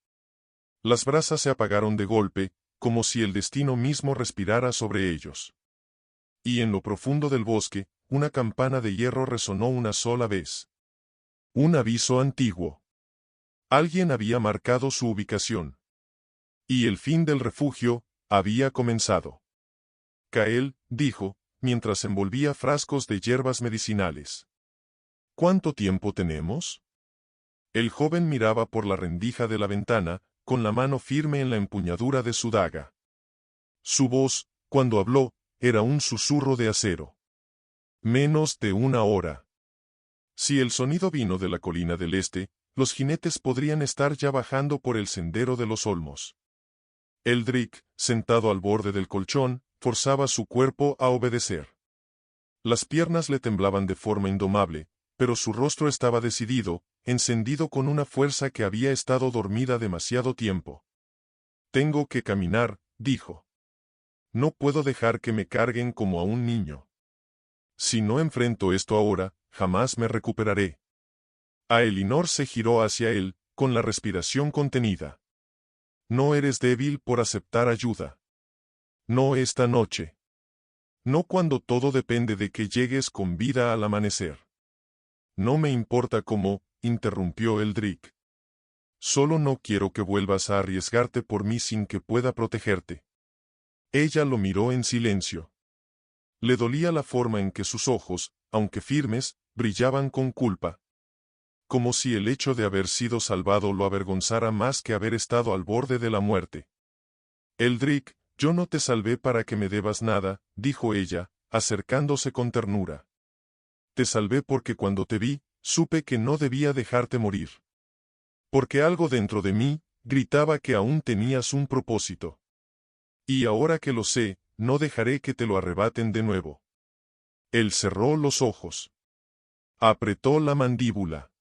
Speaker 1: Las brasas se apagaron de golpe, como si el destino mismo respirara sobre ellos. Y en lo profundo del bosque, una campana de hierro resonó una sola vez. Un aviso antiguo. Alguien había marcado su ubicación. Y el fin del refugio había comenzado. Kael, dijo, mientras envolvía frascos de hierbas medicinales. ¿Cuánto tiempo tenemos? El joven miraba por la rendija de la ventana, con la mano firme en la empuñadura de su daga. Su voz, cuando habló, era un susurro de acero. Menos de una hora. Si el sonido vino de la colina del este, los jinetes podrían estar ya bajando por el sendero de los olmos. Eldrick, sentado al borde del colchón, forzaba su cuerpo a obedecer. Las piernas le temblaban de forma indomable, pero su rostro estaba decidido, encendido con una fuerza que había estado dormida demasiado tiempo. Tengo que caminar, dijo. No puedo dejar que me carguen como a un niño. Si no enfrento esto ahora, jamás me recuperaré. Aelinor se giró hacia él, con la respiración contenida. No eres débil por aceptar ayuda. No esta noche. No cuando todo depende de que llegues con vida al amanecer. No me importa cómo, interrumpió Eldrick. Solo no quiero que vuelvas a arriesgarte por mí sin que pueda protegerte. Ella lo miró en silencio. Le dolía la forma en que sus ojos, aunque firmes, brillaban con culpa. Como si el hecho de haber sido salvado lo avergonzara más que haber estado al borde de la muerte. Eldrick, yo no te salvé para que me debas nada, dijo ella, acercándose con ternura. Te salvé porque cuando te vi, supe que no debía dejarte morir. Porque algo dentro de mí, gritaba que aún tenías un propósito. Y ahora que lo sé, no dejaré que te lo arrebaten de nuevo. Él cerró los ojos. Apretó la mandíbula.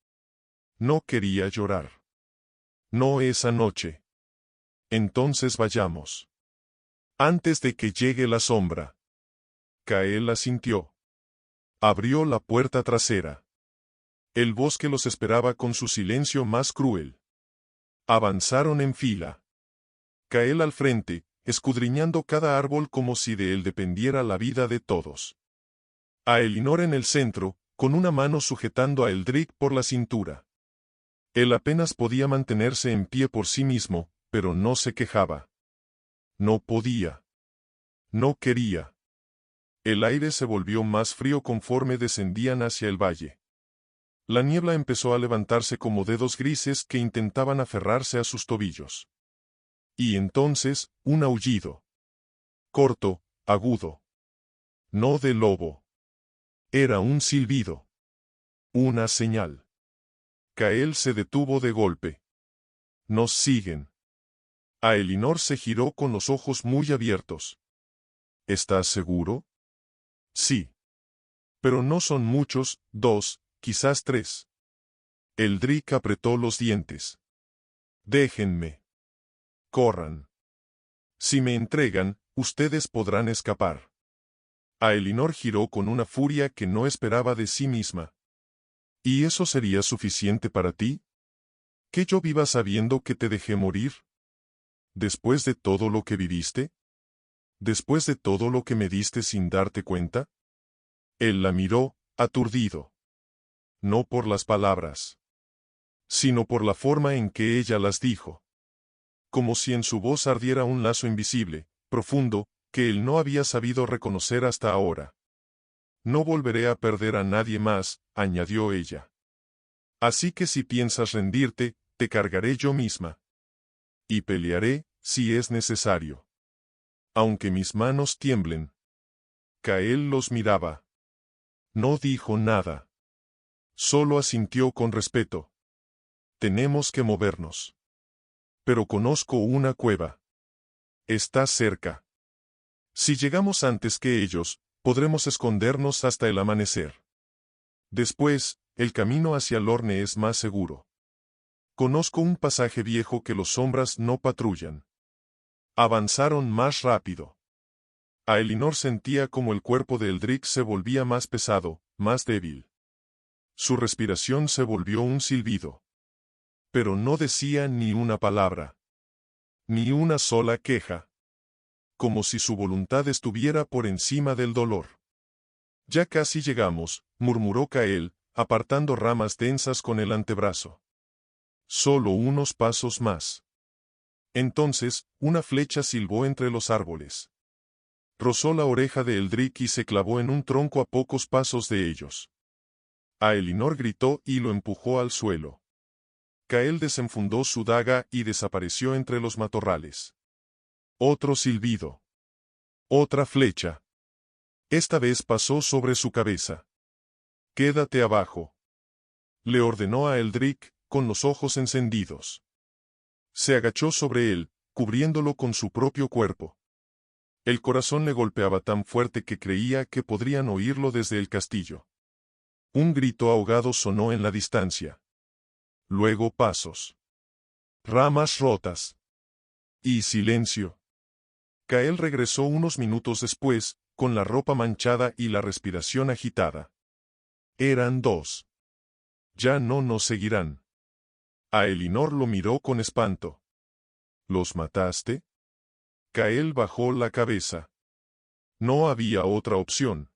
Speaker 1: No quería llorar. No esa noche. Entonces vayamos. Antes de que llegue la sombra. Kael asintió. Abrió la puerta trasera. El bosque los esperaba con su silencio más cruel. Avanzaron en fila. Kael al frente, escudriñando cada árbol como si de él dependiera la vida de todos. Aelinor en el centro, con una mano sujetando a Eldrick por la cintura. Él apenas podía mantenerse en pie por sí mismo, pero no se quejaba. No podía. No quería. El aire se volvió más frío conforme descendían hacia el valle. La niebla empezó a levantarse como dedos grises que intentaban aferrarse a sus tobillos. Y entonces, un aullido. Corto, agudo. No de lobo. Era un silbido. Una señal. Kael se detuvo de golpe. Nos siguen. Aelinor se giró con los ojos muy abiertos. ¿Estás seguro? Sí. Pero no son muchos, 2, quizás 3. Eldrick apretó los dientes. Déjenme. Corran. Si me entregan, ustedes podrán escapar. Aelinor giró con una furia que no esperaba de sí misma. ¿Y eso sería suficiente para ti? ¿Que yo viva sabiendo que te dejé morir? ¿Después de todo lo que viviste? ¿Después de todo lo que me diste sin darte cuenta? Él la miró, aturdido. No por las palabras, sino por la forma en que ella las dijo. Como si en su voz ardiera un lazo invisible, profundo, que él no había sabido reconocer hasta ahora. No volveré a perder a nadie más, añadió ella. Así que si piensas rendirte, te cargaré yo misma. Y pelearé, si es necesario. Aunque mis manos tiemblen. Kael los miraba. No dijo nada. Solo asintió con respeto. Tenemos que movernos. Pero conozco una cueva. Está cerca. Si llegamos antes que ellos, podremos escondernos hasta el amanecer. Después, el camino hacia Lorne es más seguro. Conozco un pasaje viejo que los sombras no patrullan. Avanzaron más rápido. A Elinor sentía como el cuerpo de Eldrick se volvía más pesado, más débil. Su respiración se volvió un silbido. Pero no decía ni una palabra. Ni una sola queja. Como si su voluntad estuviera por encima del dolor. Ya casi llegamos, murmuró Kael, apartando ramas densas con el antebrazo. Solo unos pasos más. Entonces, una flecha silbó entre los árboles. Rozó la oreja de Eldrick y se clavó en un tronco a pocos pasos de ellos. A Elinor gritó y lo empujó al suelo. Kael desenfundó su daga y desapareció entre los matorrales. Otro silbido. Otra flecha. Esta vez pasó sobre su cabeza. Quédate abajo. Le ordenó a Eldrick, con los ojos encendidos. Se agachó sobre él, cubriéndolo con su propio cuerpo. El corazón le golpeaba tan fuerte que creía que podrían oírlo desde el castillo. Un grito ahogado sonó en la distancia. Luego pasos. Ramas rotas. Y silencio. Kael regresó unos minutos después, con la ropa manchada y la respiración agitada. Eran dos. Ya no nos seguirán. A Elinor lo miró con espanto. ¿Los mataste? Kael bajó la cabeza. No había otra opción.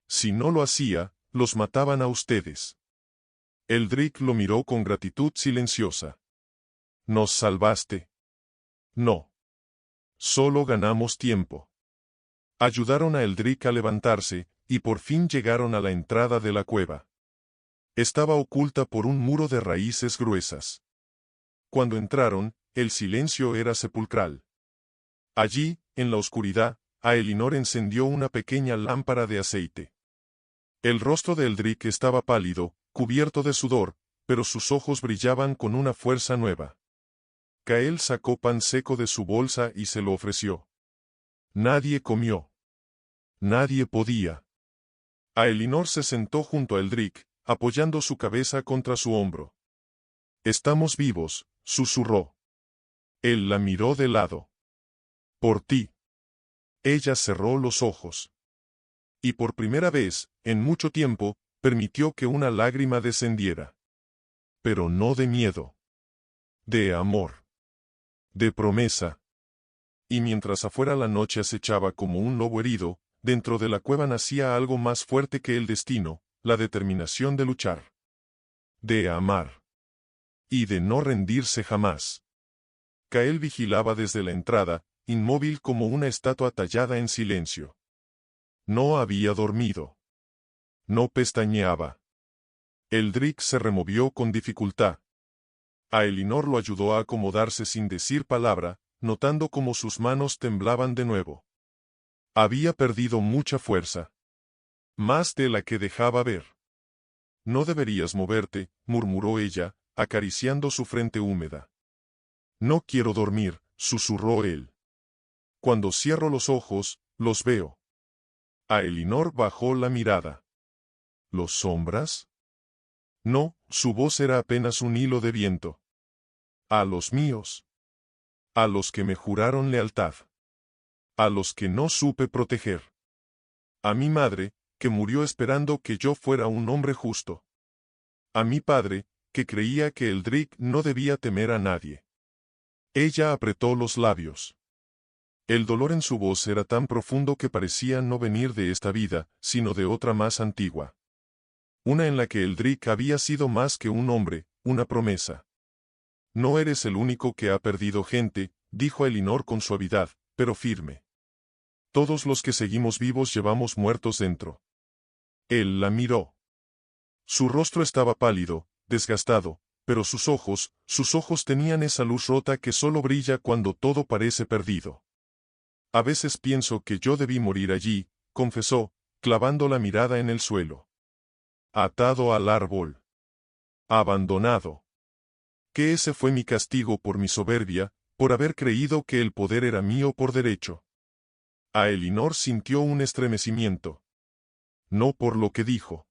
Speaker 1: Si no lo hacía, los mataban a ustedes. Eldrick lo miró con gratitud silenciosa. ¿Nos salvaste? No. Solo ganamos tiempo. Ayudaron a Eldrick a levantarse, y por fin llegaron a la entrada de la cueva. Estaba oculta por un muro de raíces gruesas. Cuando entraron, el silencio era sepulcral. Allí, en la oscuridad, a Elinor encendió una pequeña lámpara de aceite. El rostro de Eldrick estaba pálido, cubierto de sudor, pero sus ojos brillaban con una fuerza nueva. Kael sacó pan seco de su bolsa y se lo ofreció. Nadie comió. Nadie podía. A Elinor se sentó junto a Eldrick, apoyando su cabeza contra su hombro. Estamos vivos, susurró. Él la miró de lado. Por ti. Ella cerró los ojos. Y por primera vez, en mucho tiempo, permitió que una lágrima descendiera. Pero no de miedo. De amor. De promesa. Y mientras afuera la noche acechaba como un lobo herido, dentro de la cueva nacía algo más fuerte que el destino, la determinación de luchar. De amar. Y de no rendirse jamás. Kael vigilaba desde la entrada, inmóvil como una estatua tallada en silencio. No había dormido. No pestañeaba. Eldrick se removió con dificultad. A Elinor lo ayudó a acomodarse sin decir palabra, notando cómo sus manos temblaban de nuevo. Había perdido mucha fuerza. Más de la que dejaba ver. No deberías moverte, murmuró ella, acariciando su frente húmeda. No quiero dormir, susurró él. Cuando cierro los ojos, los veo. A Elinor bajó la mirada. ¿Los sombras? No, su voz era apenas un hilo de viento. A los míos. A los que me juraron lealtad. A los que no supe proteger. A mi madre, que murió esperando que yo fuera un hombre justo. A mi padre, que creía que Eldrick no debía temer a nadie. Ella apretó los labios. El dolor en su voz era tan profundo que parecía no venir de esta vida, sino de otra más antigua. Una en la que Eldrick había sido más que un hombre, una promesa. No eres el único que ha perdido gente, dijo Elinor con suavidad, pero firme. Todos los que seguimos vivos llevamos muertos dentro. Él la miró. Su rostro estaba pálido, desgastado, Pero sus ojos tenían esa luz rota que solo brilla cuando todo parece perdido. A veces pienso que yo debí morir allí, confesó, clavando la mirada en el suelo. Atado al árbol. Abandonado. Que ese fue mi castigo por mi soberbia, por haber creído que el poder era mío por derecho. Aelinor sintió un estremecimiento. No por lo que dijo,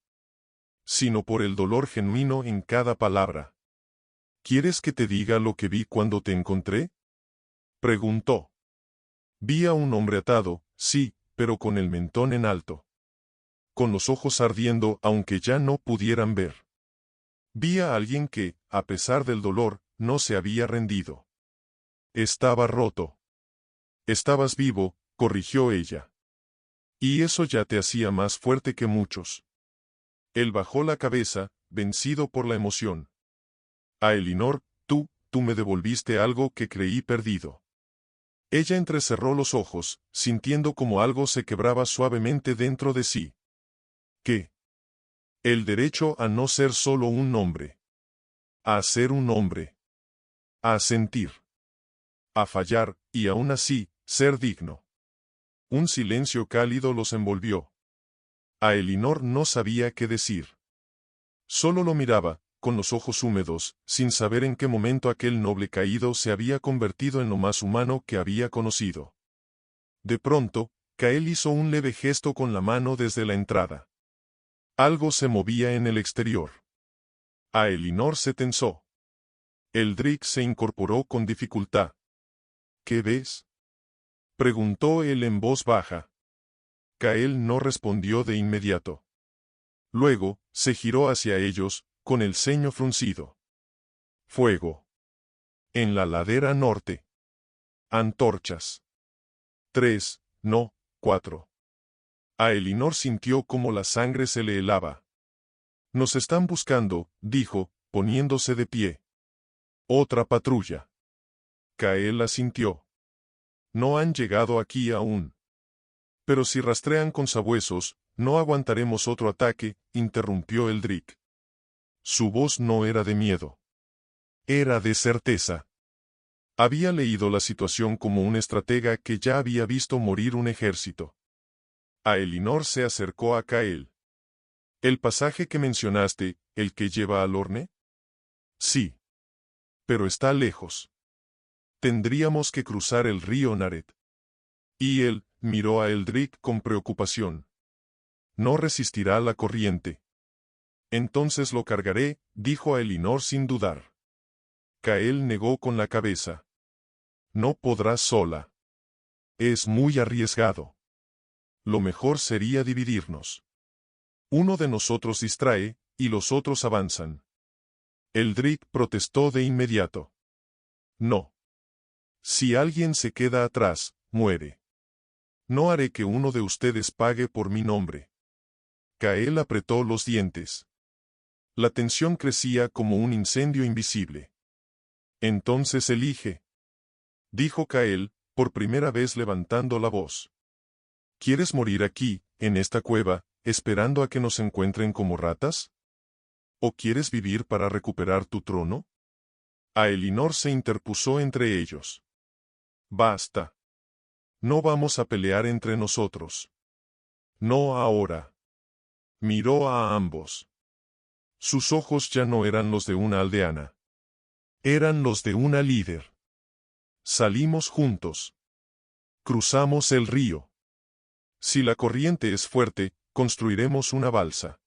Speaker 1: sino por el dolor genuino en cada palabra. ¿Quieres que te diga lo que vi cuando te encontré? Preguntó. Vi a un hombre atado, sí, pero con el mentón en alto. Con los ojos ardiendo aunque ya no pudieran ver. Vi a alguien que, a pesar del dolor, no se había rendido. Estaba roto. Estabas vivo, corrigió ella. Y eso ya te hacía más fuerte que muchos. Él bajó la cabeza, vencido por la emoción. Aelinor, tú me devolviste algo que creí perdido. Ella entrecerró los ojos, sintiendo como algo se quebraba suavemente dentro de sí. ¿Qué? El derecho a no ser solo un nombre. A ser un hombre. A sentir. A fallar, y aún así, ser digno. Un silencio cálido los envolvió. Aelinor no sabía qué decir. Solo lo miraba, con los ojos húmedos, sin saber en qué momento aquel noble caído se había convertido en lo más humano que había conocido. De pronto, Kael hizo un leve gesto con la mano desde la entrada. Algo se movía en el exterior. Aelinor se tensó. Eldrick se incorporó con dificultad. ¿Qué ves? Preguntó él en voz baja. Kael no respondió de inmediato. Luego, se giró hacia ellos, con el ceño fruncido. Fuego. En la ladera norte. Antorchas. 3, no, 4. Aelinor sintió como la sangre se le helaba. Nos están buscando, dijo, poniéndose de pie. Otra patrulla. Kael asintió. No han llegado aquí aún. Pero si rastrean con sabuesos, no aguantaremos otro ataque, interrumpió Eldrick. Su voz no era de miedo. Era de certeza. Había leído la situación como un estratega que ya había visto morir un ejército. Aelinor se acercó a Kael. ¿El pasaje que mencionaste, el que lleva al Orne? Sí. Pero está lejos. Tendríamos que cruzar el río Naret. Y él miró a Eldrick con preocupación. No resistirá la corriente. Entonces lo cargaré, dijo Aelinor sin dudar. Kael negó con la cabeza. No podrás sola. Es muy arriesgado. Lo mejor sería dividirnos. Uno de nosotros distrae, y los otros avanzan. Eldrick protestó de inmediato. No. Si alguien se queda atrás, muere. No haré que uno de ustedes pague por mi nombre. Kael apretó los dientes. La tensión crecía como un incendio invisible. Entonces elige. Dijo Kael, por primera vez levantando la voz. ¿Quieres morir aquí, en esta cueva, esperando a que nos encuentren como ratas? ¿O quieres vivir para recuperar tu trono? Aelinor se interpuso entre ellos. Basta. No vamos a pelear entre nosotros. No ahora. Miró a ambos. Sus ojos ya no eran los de una aldeana. Eran los de una líder. Salimos juntos. Cruzamos el río. Si la corriente es fuerte, construiremos una balsa.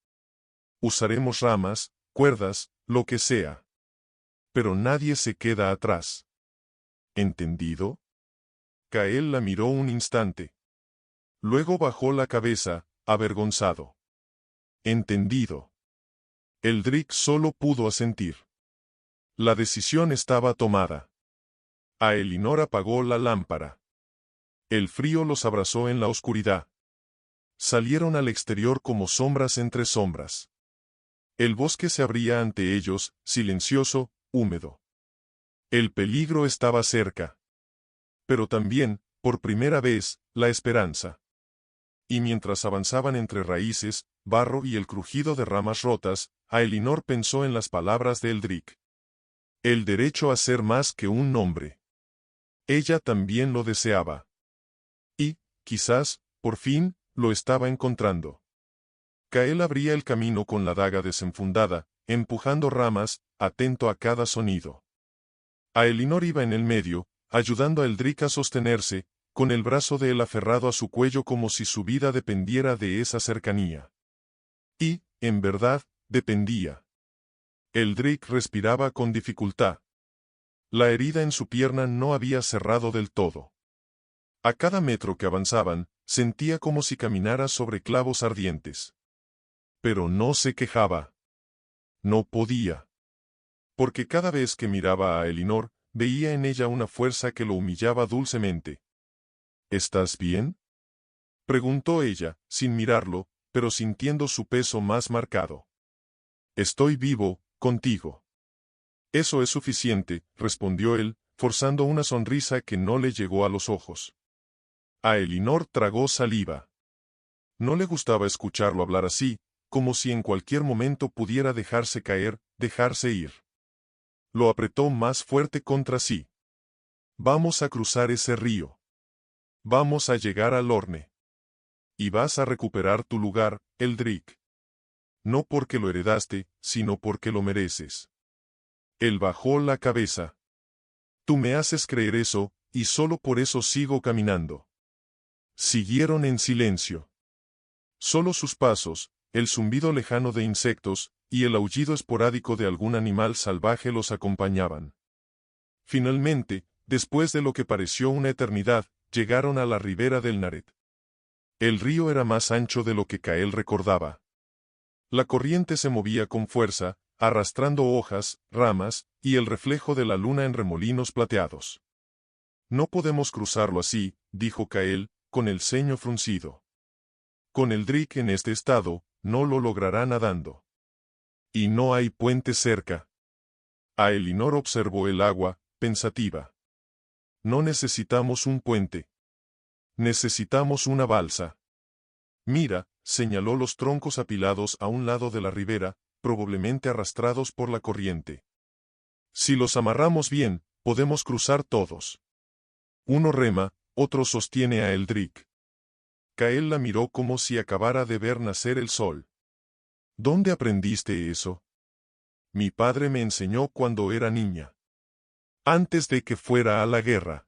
Speaker 1: Usaremos ramas, cuerdas, lo que sea. Pero nadie se queda atrás. ¿Entendido? Kael la miró un instante. Luego bajó la cabeza, avergonzado. Entendido. Eldrick solo pudo asentir. La decisión estaba tomada. Aelinor apagó la lámpara. El frío los abrazó en la oscuridad. Salieron al exterior como sombras entre sombras. El bosque se abría ante ellos, silencioso, húmedo. El peligro estaba cerca. Pero también, por primera vez, la esperanza. Y mientras avanzaban entre raíces, barro y el crujido de ramas rotas, Aelinor pensó en las palabras de Eldrick. El derecho a ser más que un nombre. Ella también lo deseaba. Y, quizás, por fin, lo estaba encontrando. Kael abría el camino con la daga desenfundada, empujando ramas, atento a cada sonido. Aelinor iba en el medio, ayudando a Eldrick a sostenerse, con el brazo de él aferrado a su cuello como si su vida dependiera de esa cercanía. Y, en verdad, dependía. Eldrick respiraba con dificultad. La herida en su pierna no había cerrado del todo. A cada metro que avanzaban, sentía como si caminara sobre clavos ardientes. Pero no se quejaba. No podía. Porque cada vez que miraba a Elinor, veía en ella una fuerza que lo humillaba dulcemente. ¿Estás bien?, preguntó ella, sin mirarlo, pero sintiendo su peso más marcado. Estoy vivo, contigo. Eso es suficiente, respondió él, forzando una sonrisa que no le llegó a los ojos. A Elinor tragó saliva. No le gustaba escucharlo hablar así, como si en cualquier momento pudiera dejarse caer, dejarse ir. Lo apretó más fuerte contra sí. Vamos a cruzar ese río. Vamos a llegar al Orne. Y vas a recuperar tu lugar, Eldrick. No porque lo heredaste, sino porque lo mereces. Él bajó la cabeza. Tú me haces creer eso, y solo por eso sigo caminando. Siguieron en silencio. Solo sus pasos, el zumbido lejano de insectos, y el aullido esporádico de algún animal salvaje los acompañaban. Finalmente, después de lo que pareció una eternidad, llegaron a la ribera del Naret. El río era más ancho de lo que Kael recordaba. La corriente se movía con fuerza, arrastrando hojas, ramas, y el reflejo de la luna en remolinos plateados. No podemos cruzarlo así, dijo Kael, con el ceño fruncido. Con Eldrick en este estado, no lo logrará nadando. Y no hay puente cerca. Aelinor observó el agua, pensativa. No necesitamos un puente. Necesitamos una balsa. Mira, señaló los troncos apilados a un lado de la ribera, probablemente arrastrados por la corriente. Si los amarramos bien, podemos cruzar todos. Uno rema, otro sostiene a Eldrick. Kael la miró como si acabara de ver nacer el sol. ¿Dónde aprendiste eso? Mi padre me enseñó cuando era niña. Antes de que fuera a la guerra.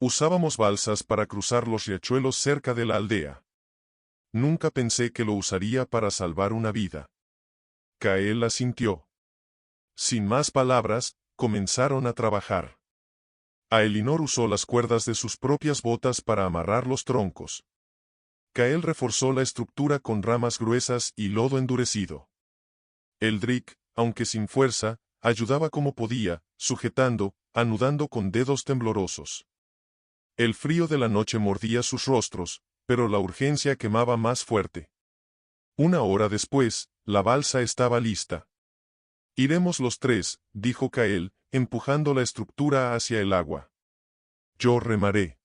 Speaker 1: Usábamos balsas para cruzar los riachuelos cerca de la aldea. Nunca pensé que lo usaría para salvar una vida. Kael asintió. Sin más palabras, comenzaron a trabajar. Aelinor usó las cuerdas de sus propias botas para amarrar los troncos. Kael reforzó la estructura con ramas gruesas y lodo endurecido. Eldrick, aunque sin fuerza, ayudaba como podía, sujetando, anudando con dedos temblorosos. El frío de la noche mordía sus rostros, pero la urgencia quemaba más fuerte. Una hora después, la balsa estaba lista. Iremos los tres, dijo Kael, empujando la estructura hacia el agua. Yo remaré.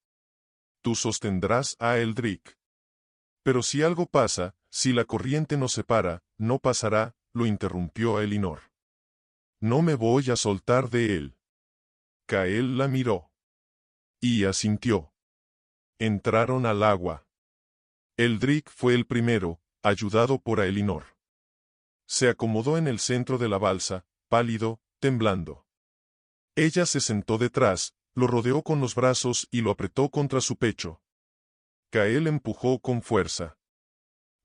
Speaker 1: Tú sostendrás a Eldrick. Pero si algo pasa, si la corriente nos separa, no pasará, lo interrumpió Elinor. No me voy a soltar de él. Kael la miró. Y asintió. Entraron al agua. Eldrick fue el primero, ayudado por Aelinor. Se acomodó en el centro de la balsa, pálido, temblando. Ella se sentó detrás, lo rodeó con los brazos y lo apretó contra su pecho. Kael empujó con fuerza.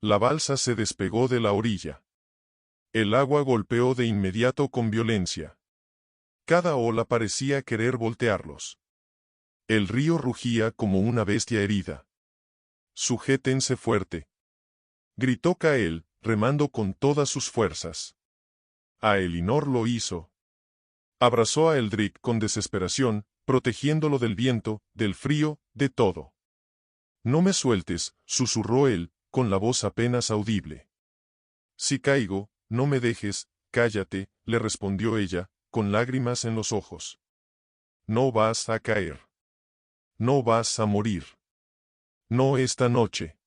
Speaker 1: La balsa se despegó de la orilla. El agua golpeó de inmediato con violencia. Cada ola parecía querer voltearlos. El río rugía como una bestia herida. Sujétense fuerte, gritó Kael, remando con todas sus fuerzas. Aelinor lo hizo. Abrazó a Eldrick con desesperación, protegiéndolo del viento, del frío, de todo. No me sueltes, susurró él, con la voz apenas audible. Si caigo, no me dejes, cállate, le respondió ella, con lágrimas en los ojos. No vas a caer. No vas a morir. No esta noche.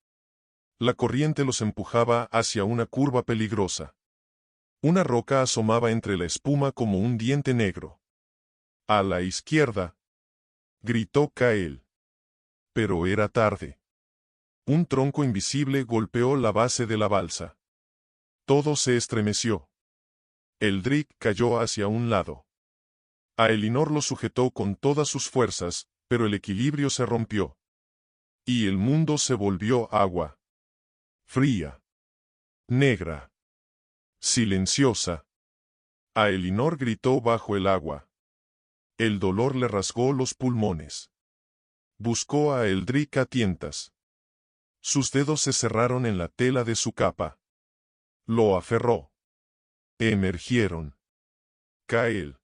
Speaker 1: La corriente los empujaba hacia una curva peligrosa. Una roca asomaba entre la espuma como un diente negro. «A la izquierda», gritó Kael. Pero era tarde. Un tronco invisible golpeó la base de la balsa. Todo se estremeció. Eldrick cayó hacia un lado. Aelinor lo sujetó con todas sus fuerzas, pero el equilibrio se rompió. Y el mundo se volvió agua. Fría. Negra. Silenciosa. Aelinor gritó bajo el agua. El dolor le rasgó los pulmones. Buscó a Eldrick a tientas. Sus dedos se cerraron en la tela de su capa. Lo aferró. Emergieron. Kael.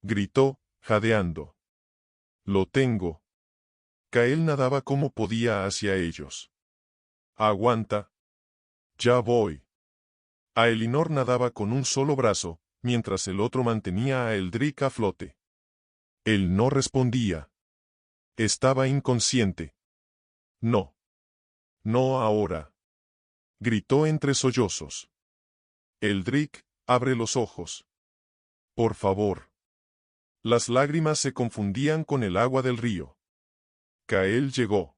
Speaker 1: Gritó, jadeando. Lo tengo. Kael nadaba como podía hacia ellos. Aguanta. Ya voy. Aelinor nadaba con un solo brazo, mientras el otro mantenía a Eldrick a flote. Él no respondía. Estaba inconsciente. No. No ahora. Gritó entre sollozos. Eldrick, abre los ojos. Por favor. Las lágrimas se confundían con el agua del río. Kael llegó.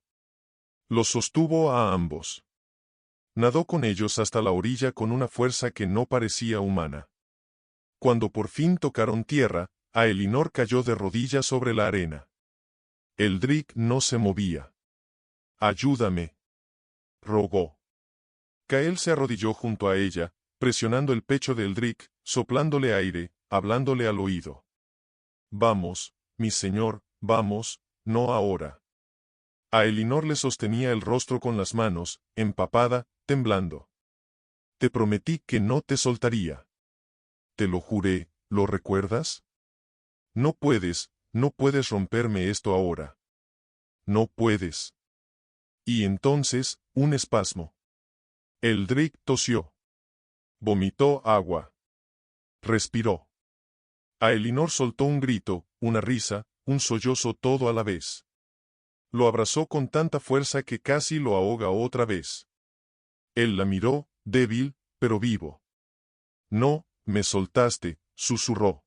Speaker 1: Los sostuvo a ambos. Nadó con ellos hasta la orilla con una fuerza que no parecía humana. Cuando por fin tocaron tierra, Aelinor cayó de rodillas sobre la arena. Eldrick no se movía. Ayúdame. Rogó. Kael se arrodilló junto a ella, presionando el pecho de Eldrick, soplándole aire, hablándole al oído. Vamos, mi señor, vamos, no ahora. Aelinor le sostenía el rostro con las manos, empapada, temblando. Te prometí que no te soltaría. Te lo juré, ¿lo recuerdas? No puedes romperme esto ahora. No puedes. Y entonces, un espasmo. Eldrick tosió. Vomitó agua. Respiró. Aelinor soltó un grito, una risa, un sollozo todo a la vez. Lo abrazó con tanta fuerza que casi lo ahoga otra vez. Él la miró, débil, pero vivo. No, me soltaste, susurró.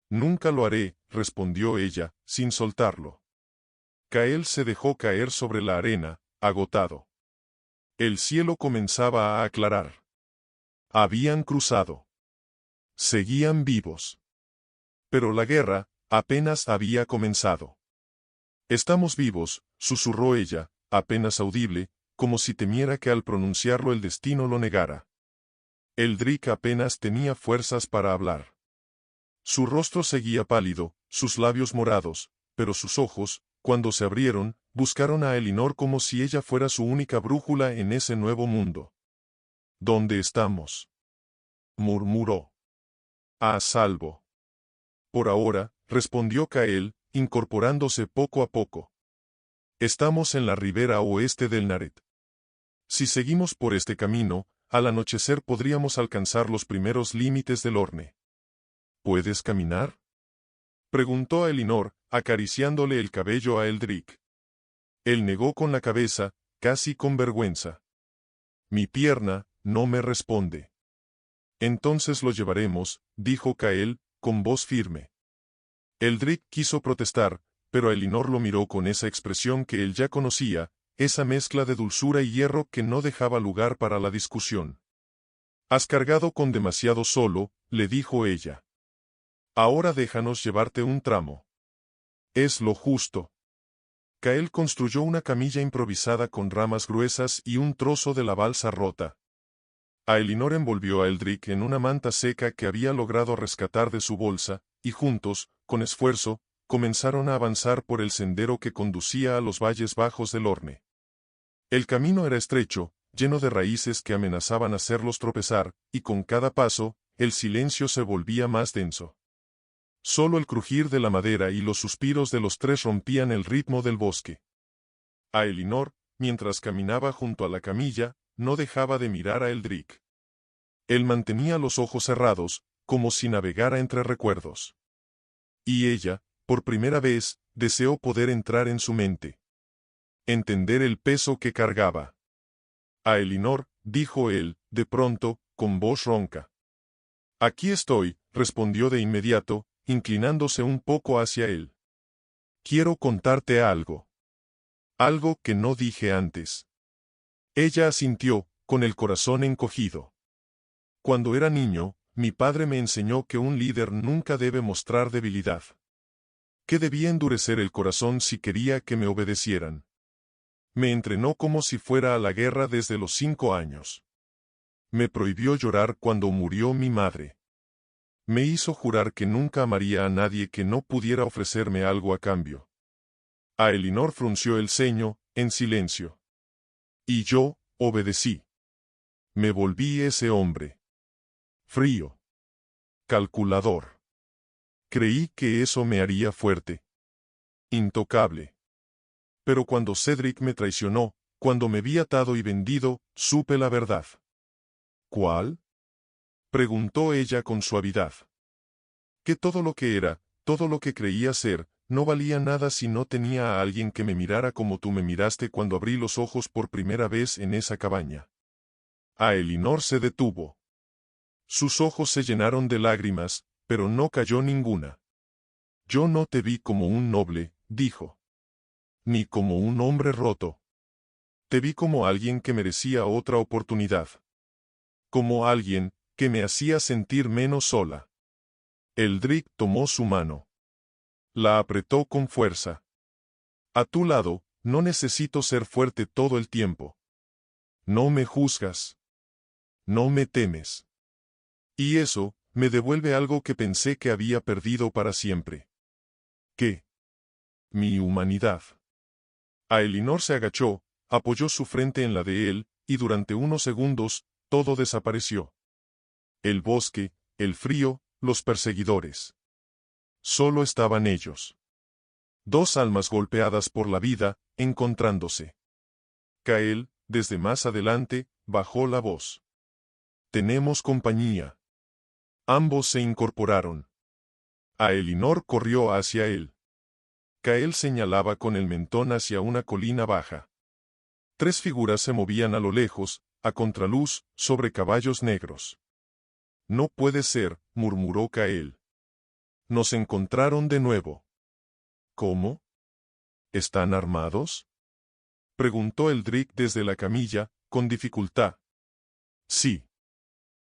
Speaker 1: Nunca lo haré, respondió ella, sin soltarlo. Kael se dejó caer sobre la arena, agotado. El cielo comenzaba a aclarar. Habían cruzado. Seguían vivos. Pero la guerra, apenas había comenzado. Estamos vivos, susurró ella, apenas audible, como si temiera que al pronunciarlo el destino lo negara. Eldrick apenas tenía fuerzas para hablar. Su rostro seguía pálido, sus labios morados, pero sus ojos, cuando se abrieron, buscaron a Aelinor como si ella fuera su única brújula en ese nuevo mundo. ¿Dónde estamos?, murmuró. A salvo. Por ahora, respondió Kael, incorporándose poco a poco. Estamos en la ribera oeste del Naret. Si seguimos por este camino, al anochecer podríamos alcanzar los primeros límites del Orne. ¿Puedes caminar?, preguntó Aelinor, acariciándole el cabello a Eldrick. Él negó con la cabeza, casi con vergüenza. Mi pierna no me responde. Entonces lo llevaremos, dijo Kael, con voz firme. Eldrick quiso protestar, pero Aelinor lo miró con esa expresión que él ya conocía, esa mezcla de dulzura y hierro que no dejaba lugar para la discusión. Has cargado con demasiado solo, le dijo ella. Ahora déjanos llevarte un tramo. Es lo justo. Kael construyó una camilla improvisada con ramas gruesas y un trozo de la balsa rota. Aelinor envolvió a Eldrick en una manta seca que había logrado rescatar de su bolsa, y juntos, con esfuerzo, comenzaron a avanzar por el sendero que conducía a los valles bajos del Orne. El camino era estrecho, lleno de raíces que amenazaban hacerlos tropezar, y con cada paso, el silencio se volvía más denso. Solo el crujir de la madera y los suspiros de los tres rompían el ritmo del bosque. Aelinor, mientras caminaba junto a la camilla, no dejaba de mirar a Eldrick. Él mantenía los ojos cerrados, como si navegara entre recuerdos. Y ella, por primera vez, deseó poder entrar en su mente. Entender el peso que cargaba. Aelinor, dijo él, de pronto, con voz ronca. Aquí estoy, respondió de inmediato, inclinándose un poco hacia él. Quiero contarte algo. Algo que no dije antes. Ella asintió, con el corazón encogido. Cuando era niño, mi padre me enseñó que un líder nunca debe mostrar debilidad. Que debía endurecer el corazón si quería que me obedecieran. Me entrenó como si fuera a la guerra desde los 5 años. Me prohibió llorar cuando murió mi madre. Me hizo jurar que nunca amaría a nadie que no pudiera ofrecerme algo a cambio. A Elinor frunció el ceño, en silencio. Y yo, obedecí. Me volví ese hombre. Frío. Calculador. Creí que eso me haría fuerte. Intocable. Pero cuando Cedric me traicionó, cuando me vi atado y vendido, supe la verdad. ¿Cuál? Preguntó ella con suavidad. Que todo lo que era, todo lo que creía ser, no valía nada si no tenía a alguien que me mirara como tú me miraste cuando abrí los ojos por primera vez en esa cabaña. A Elinor se detuvo. Sus ojos se llenaron de lágrimas, pero no cayó ninguna. Yo no te vi como un noble, dijo. Ni como un hombre roto. Te vi como alguien que merecía otra oportunidad. Como alguien que me hacía sentir menos sola. Eldrick tomó su mano. La apretó con fuerza. A tu lado, no necesito ser fuerte todo el tiempo. No me juzgas. No me temes. Y eso, me devuelve algo que pensé que había perdido para siempre. ¿Qué? Mi humanidad. A Elinor se agachó, apoyó su frente en la de él, y durante unos segundos, todo desapareció. El bosque, el frío, los perseguidores. Solo estaban ellos. Dos almas golpeadas por la vida, encontrándose. Kael, desde más adelante, bajó la voz. Tenemos compañía. Ambos se incorporaron. A Elinor corrió hacia él. Kael señalaba con el mentón hacia una colina baja. 3 figuras se movían a lo lejos, a contraluz, sobre caballos negros. No puede ser, murmuró Kael. Nos encontraron de nuevo. ¿Cómo? ¿Están armados? Preguntó Eldrick desde la camilla, con dificultad. Sí.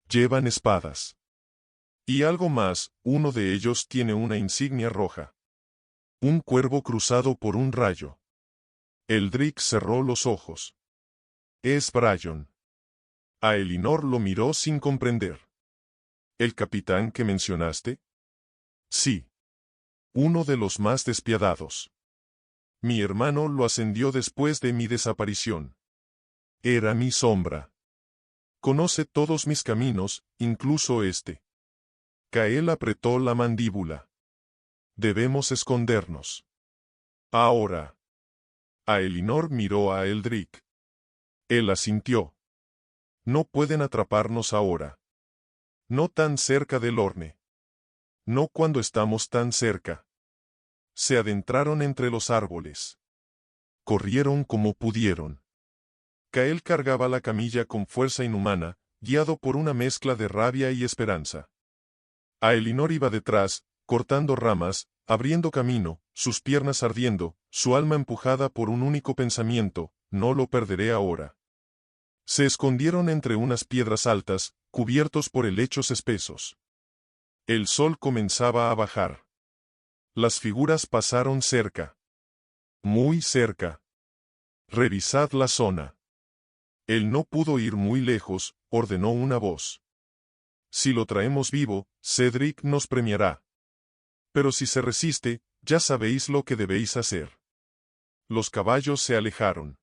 Speaker 1: Llevan espadas. Y algo más, uno de ellos tiene una insignia roja. Un cuervo cruzado por un rayo. Eldrick cerró los ojos. Es Brian. A Elinor lo miró sin comprender. ¿El capitán que mencionaste? Sí. Uno de los más despiadados. Mi hermano lo ascendió después de mi desaparición. Era mi sombra. Conoce todos mis caminos, incluso este. Kael apretó la mandíbula. Debemos escondernos. Ahora. A Elinor miró a Eldrick. Él asintió. No pueden atraparnos ahora. No tan cerca del Orne. No cuando estamos tan cerca. Se adentraron entre los árboles. Corrieron como pudieron. Kael cargaba la camilla con fuerza inhumana, guiado por una mezcla de rabia y esperanza. A Elinor iba detrás, cortando ramas, abriendo camino, sus piernas ardiendo, su alma empujada por un único pensamiento: no lo perderé ahora. Se escondieron entre unas piedras altas, cubiertos por helechos espesos. El sol comenzaba a bajar. Las figuras pasaron cerca. Muy cerca. Revisad la zona. Él no pudo ir muy lejos, ordenó una voz. Si lo traemos vivo, Cedric nos premiará. Pero si se resiste, ya sabéis lo que debéis hacer. Los caballos se alejaron.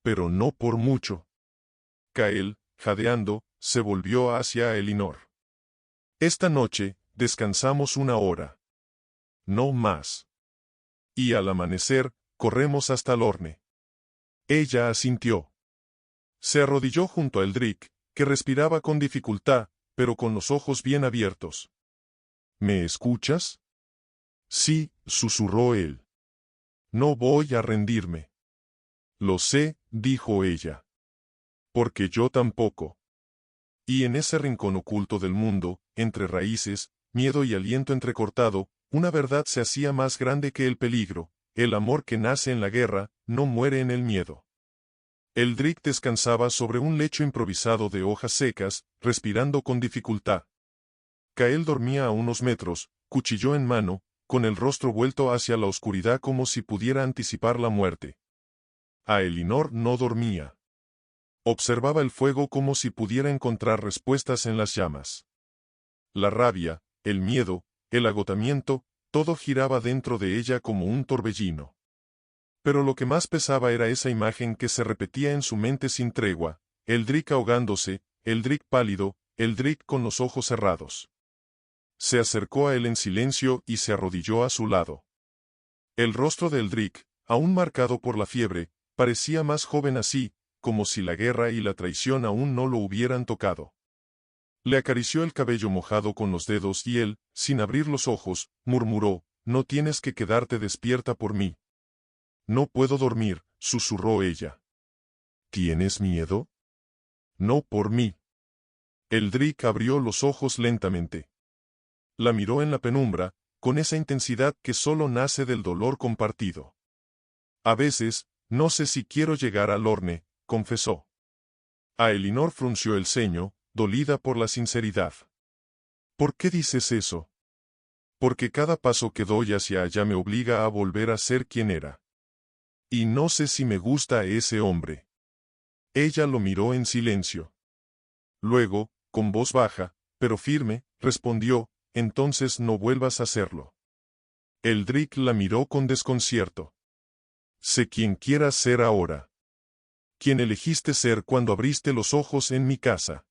Speaker 1: Pero no por mucho. Kael, jadeando, se volvió hacia Elinor. Esta noche, descansamos 1 hora. No más. Y al amanecer, corremos hasta el Orne. Ella asintió. Se arrodilló junto a Eldrick, que respiraba con dificultad, pero con los ojos bien abiertos. ¿Me escuchas? Sí, susurró él. No voy a rendirme. Lo sé, dijo ella. Porque yo tampoco. Y en ese rincón oculto del mundo, entre raíces, miedo y aliento entrecortado, una verdad se hacía más grande que el peligro: el amor que nace en la guerra, no muere en el miedo. Eldrick descansaba sobre un lecho improvisado de hojas secas, respirando con dificultad. Kael dormía a unos metros, cuchillo en mano, con el rostro vuelto hacia la oscuridad como si pudiera anticipar la muerte. Aelinor no dormía. Observaba el fuego como si pudiera encontrar respuestas en las llamas. La rabia, el miedo, el agotamiento, todo giraba dentro de ella como un torbellino. Pero lo que más pesaba era esa imagen que se repetía en su mente sin tregua: Eldrick ahogándose, Eldrick pálido, Eldrick con los ojos cerrados. Se acercó a él en silencio y se arrodilló a su lado. El rostro de Eldrick, aún marcado por la fiebre, parecía más joven así, como si la guerra y la traición aún no lo hubieran tocado. Le acarició el cabello mojado con los dedos y él, sin abrir los ojos, murmuró: «No tienes que quedarte despierta por mí». «No puedo dormir», susurró ella. «¿Tienes miedo?» «No por mí». Eldrick abrió los ojos lentamente. La miró en la penumbra, con esa intensidad que solo nace del dolor compartido. «A veces, no sé si quiero llegar a Lorne», confesó. Aelinor frunció el ceño, dolida por la sinceridad. «¿Por qué dices eso?» «Porque cada paso que doy hacia allá me obliga a volver a ser quien era. Y no sé si me gusta ese hombre». Ella lo miró en silencio. Luego, con voz baja, pero firme, respondió: «Entonces no vuelvas a hacerlo». Eldrick la miró con desconcierto. «Sé quién quieras ser ahora. Quien elegiste ser cuando abriste los ojos en mi casa.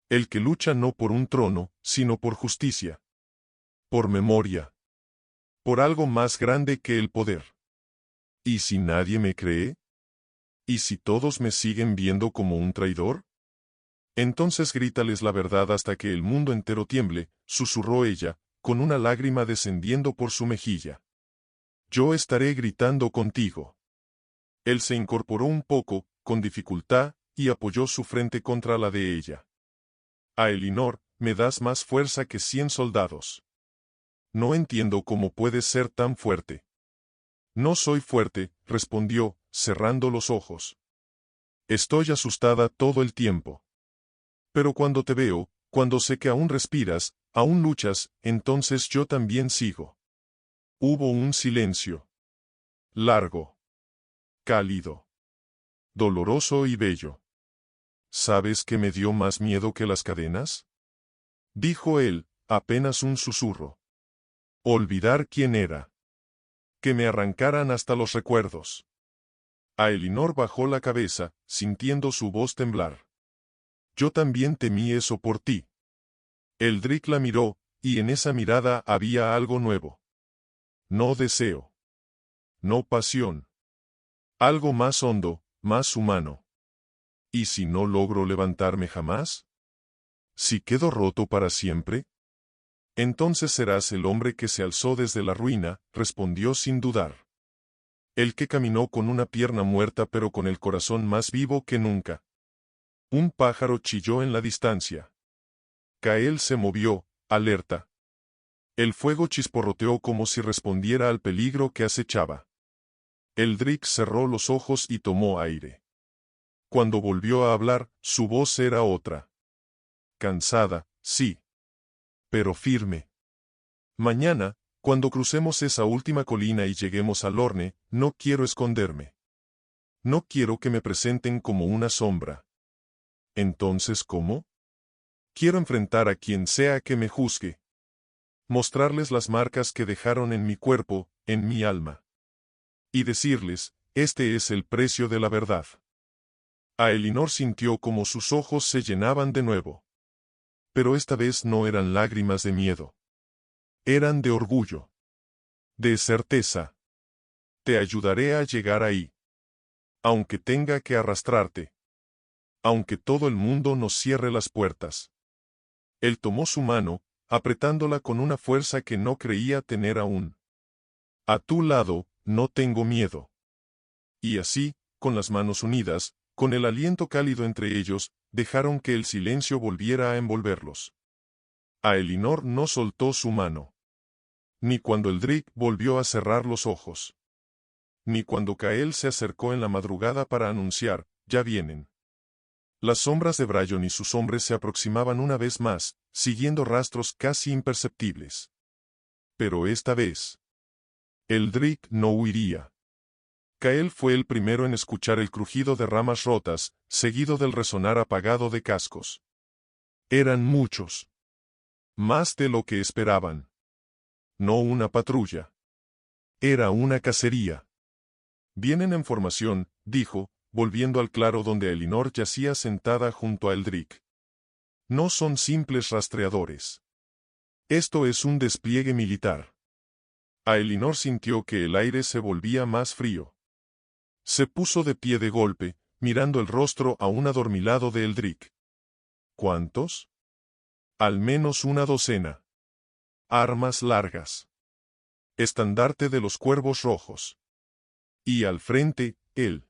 Speaker 1: El que lucha no por un trono, sino por justicia. Por memoria. Por algo más grande que el poder. ¿Y si nadie me cree? ¿Y si todos me siguen viendo como un traidor? Entonces grítales la verdad hasta que el mundo entero tiemble», susurró ella, con una lágrima descendiendo por su mejilla. «Yo estaré gritando contigo». Él se incorporó un poco, con dificultad, y apoyó su frente contra la de ella. «Aelinor, me das más fuerza que 100 soldados. No entiendo cómo puedes ser tan fuerte». «No soy fuerte», respondió, cerrando los ojos. «Estoy asustada todo el tiempo. Pero cuando te veo, cuando sé que aún respiras, aún luchas, entonces yo también sigo». Hubo un silencio. Largo. Cálido. Doloroso y bello. «¿Sabes qué me dio más miedo que las cadenas?», dijo él, apenas un susurro. «Olvidar quién era. Que me arrancaran hasta los recuerdos». Aelinor bajó la cabeza, sintiendo su voz temblar. «Yo también temí eso por ti». Eldrick la miró, y en esa mirada había algo nuevo. No deseo. No pasión. Algo más hondo, más humano. ¿Y si no logro levantarme jamás? ¿Si quedo roto para siempre? Entonces serás el hombre que se alzó desde la ruina, respondió sin dudar. El que caminó con una pierna muerta pero con el corazón más vivo que nunca. Un pájaro chilló en la distancia. Kael se movió, alerta. El fuego chisporroteó como si respondiera al peligro que acechaba. Eldrick cerró los ojos y tomó aire. Cuando volvió a hablar, su voz era otra. Cansada, sí. Pero firme. «Mañana, cuando crucemos esa última colina y lleguemos a Lorne, no quiero esconderme. No quiero que me presenten como una sombra». «Entonces, ¿cómo?» «Quiero enfrentar a quien sea que me juzgue. Mostrarles las marcas que dejaron en mi cuerpo, en mi alma. Y decirles: este es el precio de la verdad». Aelinor sintió como sus ojos se llenaban de nuevo. Pero esta vez no eran lágrimas de miedo. Eran de orgullo. De certeza. «Te ayudaré a llegar ahí. Aunque tenga que arrastrarte. Aunque todo el mundo nos cierre las puertas». Él tomó su mano, apretándola con una fuerza que no creía tener aún. «A tu lado, no tengo miedo». Y así, con las manos unidas, con el aliento cálido entre ellos, dejaron que el silencio volviera a envolverlos. Aelinor no soltó su mano. Ni cuando Eldrick volvió a cerrar los ojos. Ni cuando Kael se acercó en la madrugada para anunciar, ya vienen. Las sombras de Bryon y sus hombres se aproximaban una vez más, siguiendo rastros casi imperceptibles. Pero esta vez, Eldrick no huiría. Kael fue el primero en escuchar el crujido de ramas rotas, seguido del resonar apagado de cascos. Eran muchos. Más de lo que esperaban. No una patrulla. Era una cacería. Vienen en formación, dijo, volviendo al claro donde Aelinor yacía sentada junto a Eldrick. No son simples rastreadores. Esto es un despliegue militar. Aelinor sintió que el aire se volvía más frío. Se puso de pie de golpe, mirando el rostro aún adormilado de Eldrick. ¿Cuántos? Al menos una docena. Armas largas. Estandarte de los cuervos rojos. Y al frente, él.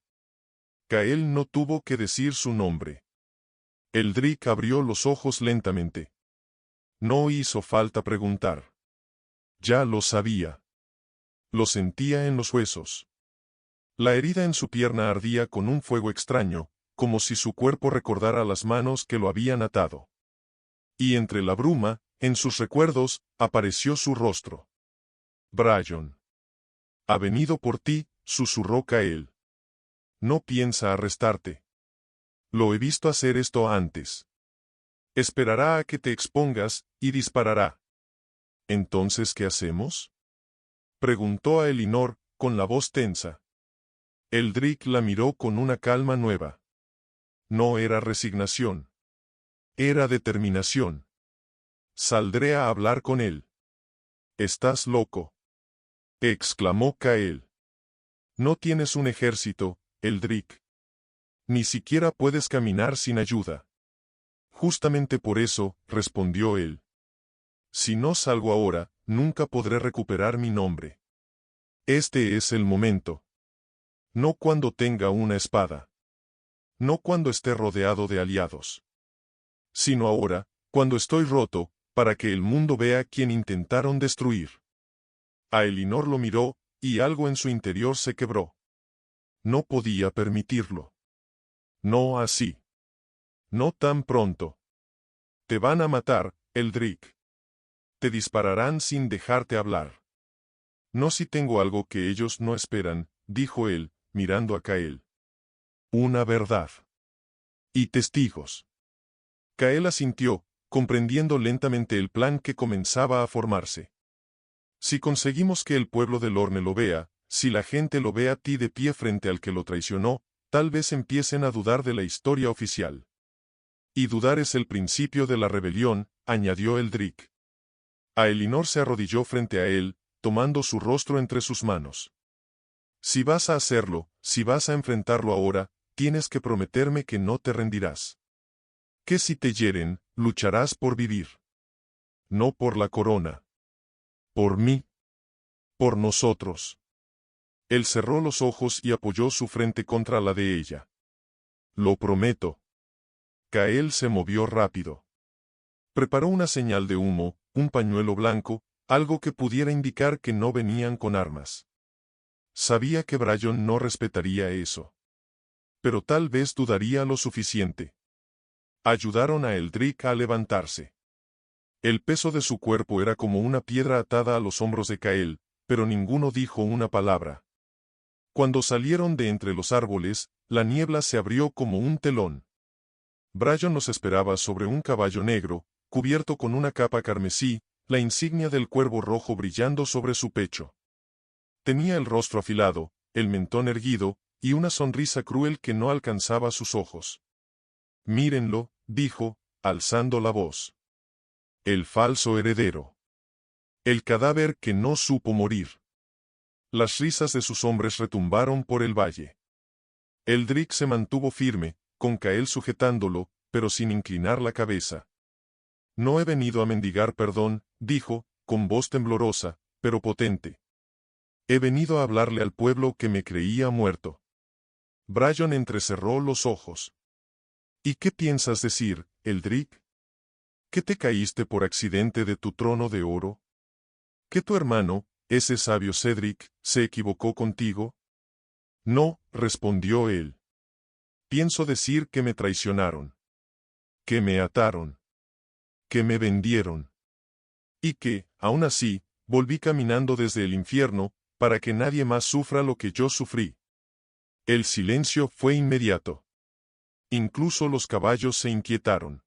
Speaker 1: Kael no tuvo que decir su nombre. Eldrick abrió los ojos lentamente. No hizo falta preguntar. Ya lo sabía. Lo sentía en los huesos. La herida en su pierna ardía con un fuego extraño, como si su cuerpo recordara las manos que lo habían atado. Y entre la bruma, en sus recuerdos, apareció su rostro. Bryon. Ha venido por ti, susurró Kael. No piensa arrestarte. Lo he visto hacer esto antes. Esperará a que te expongas, y disparará. ¿Entonces qué hacemos? Preguntó a Aelinor, con la voz tensa. Eldrick la miró con una calma nueva. No era resignación. Era determinación. Saldré a hablar con él. ¿Estás loco?, exclamó Kael. No tienes un ejército, Eldrick. Ni siquiera puedes caminar sin ayuda. Justamente por eso, respondió él. Si no salgo ahora, nunca podré recuperar mi nombre. Este es el momento. No cuando tenga una espada. No cuando esté rodeado de aliados. Sino ahora, cuando estoy roto, para que el mundo vea quién intentaron destruir. Aelinor lo miró, y algo en su interior se quebró. No podía permitirlo. No así. No tan pronto. Te van a matar, Eldrick. Te dispararán sin dejarte hablar. No si tengo algo que ellos no esperan, dijo él, mirando a Kael. Una verdad. Y testigos. Kael asintió, comprendiendo lentamente el plan que comenzaba a formarse. Si conseguimos que el pueblo de Lorne lo vea, si la gente lo ve a ti de pie frente al que lo traicionó, tal vez empiecen a dudar de la historia oficial. Y dudar es el principio de la rebelión, añadió Eldrick. Aelinor se arrodilló frente a él, tomando su rostro entre sus manos. Si vas a hacerlo, si vas a enfrentarlo ahora, tienes que prometerme que no te rendirás. Que si te hieren, lucharás por vivir. No por la corona. Por mí. Por nosotros. Él cerró los ojos y apoyó su frente contra la de ella. Lo prometo. Kael se movió rápido. Preparó una señal de humo, un pañuelo blanco, algo que pudiera indicar que no venían con armas. Sabía que Bryon no respetaría eso. Pero tal vez dudaría lo suficiente. Ayudaron a Eldrick a levantarse. El peso de su cuerpo era como una piedra atada a los hombros de Kael, pero ninguno dijo una palabra. Cuando salieron de entre los árboles, la niebla se abrió como un telón. Bryon los esperaba sobre un caballo negro, cubierto con una capa carmesí, la insignia del cuervo rojo brillando sobre su pecho. Tenía el rostro afilado, el mentón erguido, y una sonrisa cruel que no alcanzaba sus ojos. Mírenlo, dijo, alzando la voz. El falso heredero. El cadáver que no supo morir. Las risas de sus hombres retumbaron por el valle. Eldrick se mantuvo firme, con Kael sujetándolo, pero sin inclinar la cabeza. No he venido a mendigar perdón, dijo, con voz temblorosa, pero potente. He venido a hablarle al pueblo que me creía muerto. Bryon entrecerró los ojos. ¿Y qué piensas decir, Eldrick? ¿Que te caíste por accidente de tu trono de oro? ¿Que tu hermano, ese sabio Cedric, se equivocó contigo? No, respondió él. Pienso decir que me traicionaron. Que me ataron. Que me vendieron. Y que, aún así, volví caminando desde el infierno, para que nadie más sufra lo que yo sufrí. El silencio fue inmediato. Incluso los caballos se inquietaron.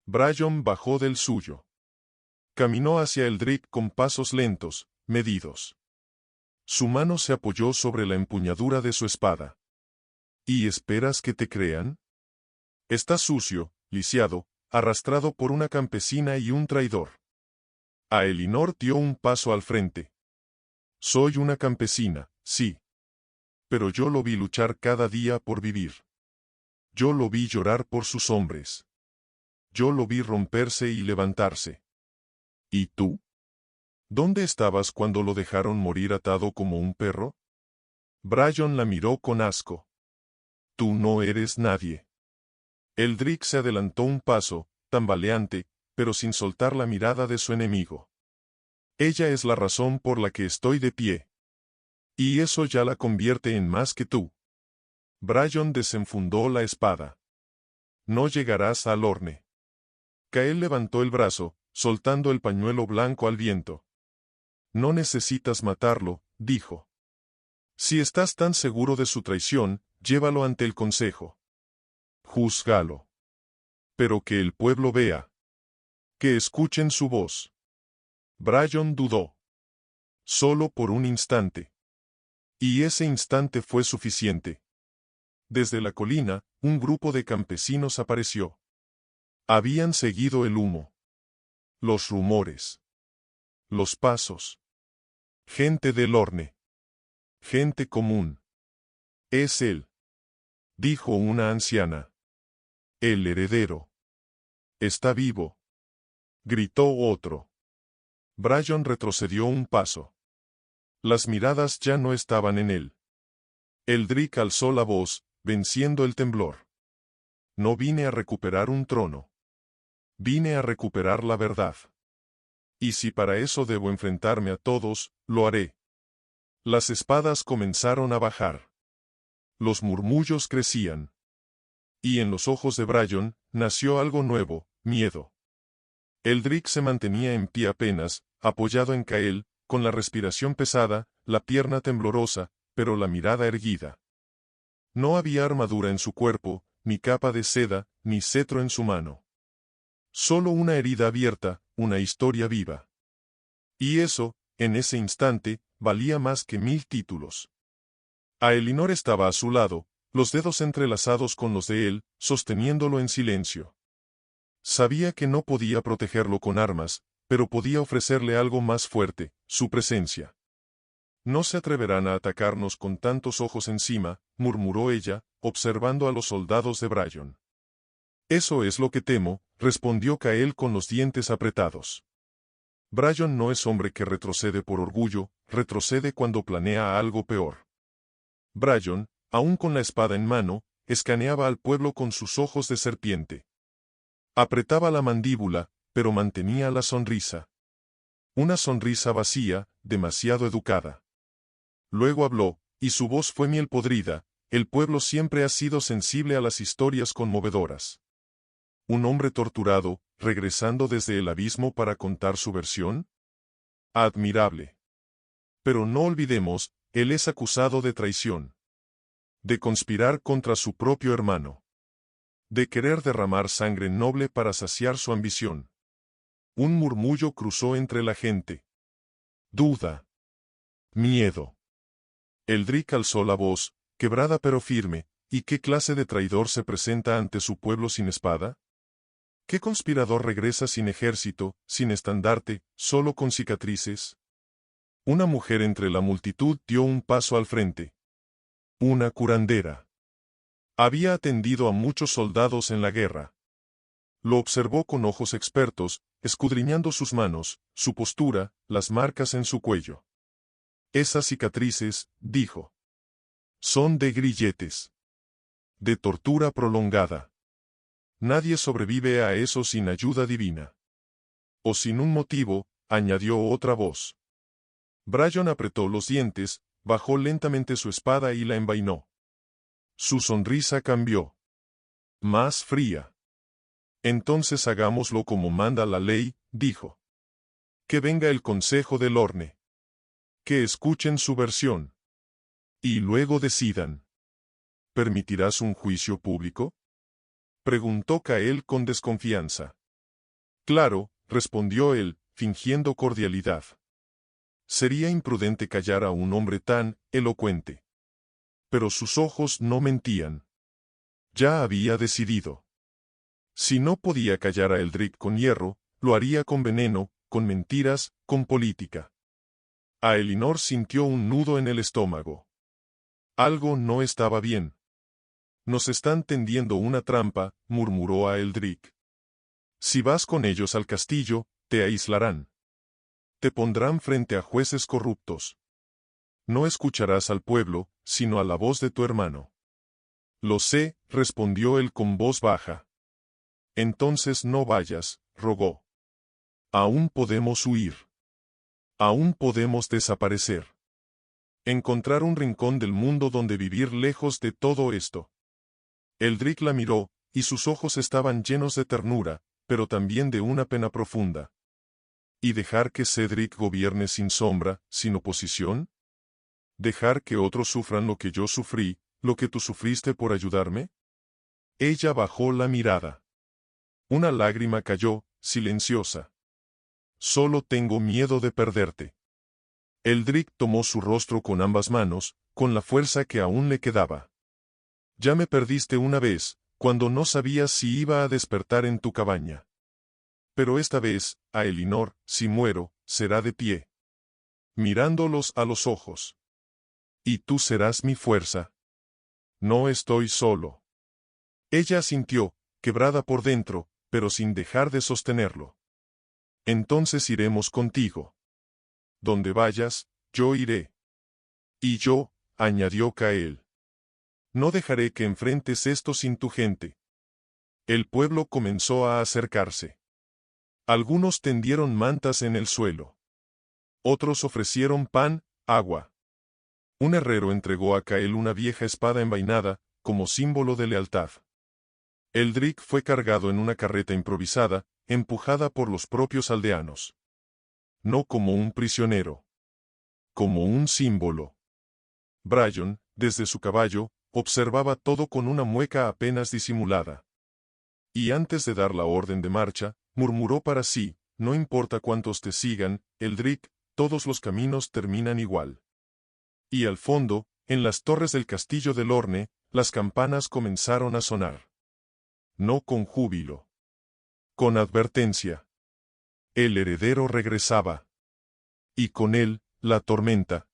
Speaker 1: Brian bajó del suyo. Caminó hacia Eldrick con pasos lentos, medidos. Su mano se apoyó sobre la empuñadura de su espada. ¿Y esperas que te crean? Estás sucio, lisiado, arrastrado por una campesina y un traidor. A Elinor dio un paso al frente. Soy una campesina, sí. Pero yo lo vi luchar cada día por vivir. Yo lo vi llorar por sus hombres. Yo lo vi romperse y levantarse. ¿Y tú? ¿Dónde estabas cuando lo dejaron morir atado como un perro? Brian la miró con asco. Tú no eres nadie. Eldrick se adelantó un paso, tambaleante, pero sin soltar la mirada de su enemigo. Ella es la razón por la que estoy de pie. Y eso ya la convierte en más que tú. Brian desenfundó la espada. No llegarás al Orne. Kael levantó el brazo, soltando el pañuelo blanco al viento. No necesitas matarlo, dijo. Si estás tan seguro de su traición, llévalo ante el consejo. Júzgalo. Pero que el pueblo vea. Que escuchen su voz. Brian dudó. Solo por un instante. Y ese instante fue suficiente. Desde la colina, un grupo de campesinos apareció. Habían seguido el humo. Los rumores. Los pasos. Gente del Orne. Gente común. Es él, dijo una anciana. El heredero. Está vivo, gritó otro. Brian retrocedió un paso. Las miradas ya no estaban en él. Eldrick alzó la voz, venciendo el temblor. No vine a recuperar un trono. Vine a recuperar la verdad. Y si para eso debo enfrentarme a todos, lo haré. Las espadas comenzaron a bajar. Los murmullos crecían. Y en los ojos de Brian, nació algo nuevo, miedo. Eldrick se mantenía en pie apenas, apoyado en Kael, con la respiración pesada, la pierna temblorosa, pero la mirada erguida. No había armadura en su cuerpo, ni capa de seda, ni cetro en su mano. Solo una herida abierta, una historia viva. Y eso, en ese instante, valía más que 1000 títulos. A Elinor estaba a su lado, los dedos entrelazados con los de él, sosteniéndolo en silencio. Sabía que no podía protegerlo con armas, pero podía ofrecerle algo más fuerte, su presencia. No se atreverán a atacarnos con tantos ojos encima, murmuró ella, observando a los soldados de Brian. Eso es lo que temo, respondió Kael con los dientes apretados. Brian no es hombre que retrocede por orgullo, retrocede cuando planea algo peor. Brian, aún con la espada en mano, escaneaba al pueblo con sus ojos de serpiente. Apretaba la mandíbula, pero mantenía la sonrisa. Una sonrisa vacía, demasiado educada. Luego habló, y su voz fue miel podrida. El pueblo siempre ha sido sensible a las historias conmovedoras. ¿Un hombre torturado, regresando desde el abismo para contar su versión? Admirable. Pero no olvidemos, él es acusado de traición. De conspirar contra su propio hermano. De querer derramar sangre noble para saciar su ambición. Un murmullo cruzó entre la gente. Duda. Miedo. Eldrick alzó la voz, quebrada pero firme. ¿Y qué clase de traidor se presenta ante su pueblo sin espada? ¿Qué conspirador regresa sin ejército, sin estandarte, solo con cicatrices? Una mujer entre la multitud dio un paso al frente. Una curandera. Había atendido a muchos soldados en la guerra. Lo observó con ojos expertos, escudriñando sus manos, su postura, las marcas en su cuello. Esas cicatrices, dijo. Son de grilletes. De tortura prolongada. Nadie sobrevive a eso sin ayuda divina. O sin un motivo, añadió otra voz. Brian apretó los dientes, bajó lentamente su espada y la envainó. Su sonrisa cambió. Más fría. Entonces hagámoslo como manda la ley, dijo. Que venga el consejo del Lorne. Que escuchen su versión. Y luego decidan. ¿Permitirás un juicio público? Preguntó Kael con desconfianza. Claro, respondió él, fingiendo cordialidad. Sería imprudente callar a un hombre tan elocuente. Pero sus ojos no mentían. Ya había decidido. Si no podía callar a Eldrick con hierro, lo haría con veneno, con mentiras, con política. A Elinor sintió un nudo en el estómago. Algo no estaba bien. Nos están tendiendo una trampa, murmuró a Eldrick. Si vas con ellos al castillo, te aislarán. Te pondrán frente a jueces corruptos. No escucharás al pueblo, sino a la voz de tu hermano. Lo sé, respondió él con voz baja. Entonces no vayas, rogó. Aún podemos huir. Aún podemos desaparecer. Encontrar un rincón del mundo donde vivir lejos de todo esto. Eldrick la miró, y sus ojos estaban llenos de ternura, pero también de una pena profunda. ¿Y dejar que Cedric gobierne sin sombra, sin oposición? ¿Dejar que otros sufran lo que yo sufrí, lo que tú sufriste por ayudarme? Ella bajó la mirada. Una lágrima cayó, silenciosa. Solo tengo miedo de perderte. Eldrick tomó su rostro con ambas manos, con la fuerza que aún le quedaba. Ya me perdiste una vez, cuando no sabías si iba a despertar en tu cabaña. Pero esta vez, a Elinor, si muero, será de pie. Mirándolos a los ojos. Y tú serás mi fuerza. No estoy solo. Ella asintió, quebrada por dentro, pero sin dejar de sostenerlo. Entonces iremos contigo. Donde vayas, yo iré. Y yo, añadió Kael. No dejaré que enfrentes esto sin tu gente. El pueblo comenzó a acercarse. Algunos tendieron mantas en el suelo. Otros ofrecieron pan, agua. Un herrero entregó a Kael una vieja espada envainada, como símbolo de lealtad. Eldrick fue cargado en una carreta improvisada, empujada por los propios aldeanos. No como un prisionero. Como un símbolo. Brian, desde su caballo, observaba todo con una mueca apenas disimulada. Y antes de dar la orden de marcha, murmuró para sí, no importa cuántos te sigan, Eldrick, todos los caminos terminan igual. Y al fondo, en las torres del castillo de Lorne, las campanas comenzaron a sonar. No con júbilo. Con advertencia. El heredero regresaba. Y con él, la tormenta.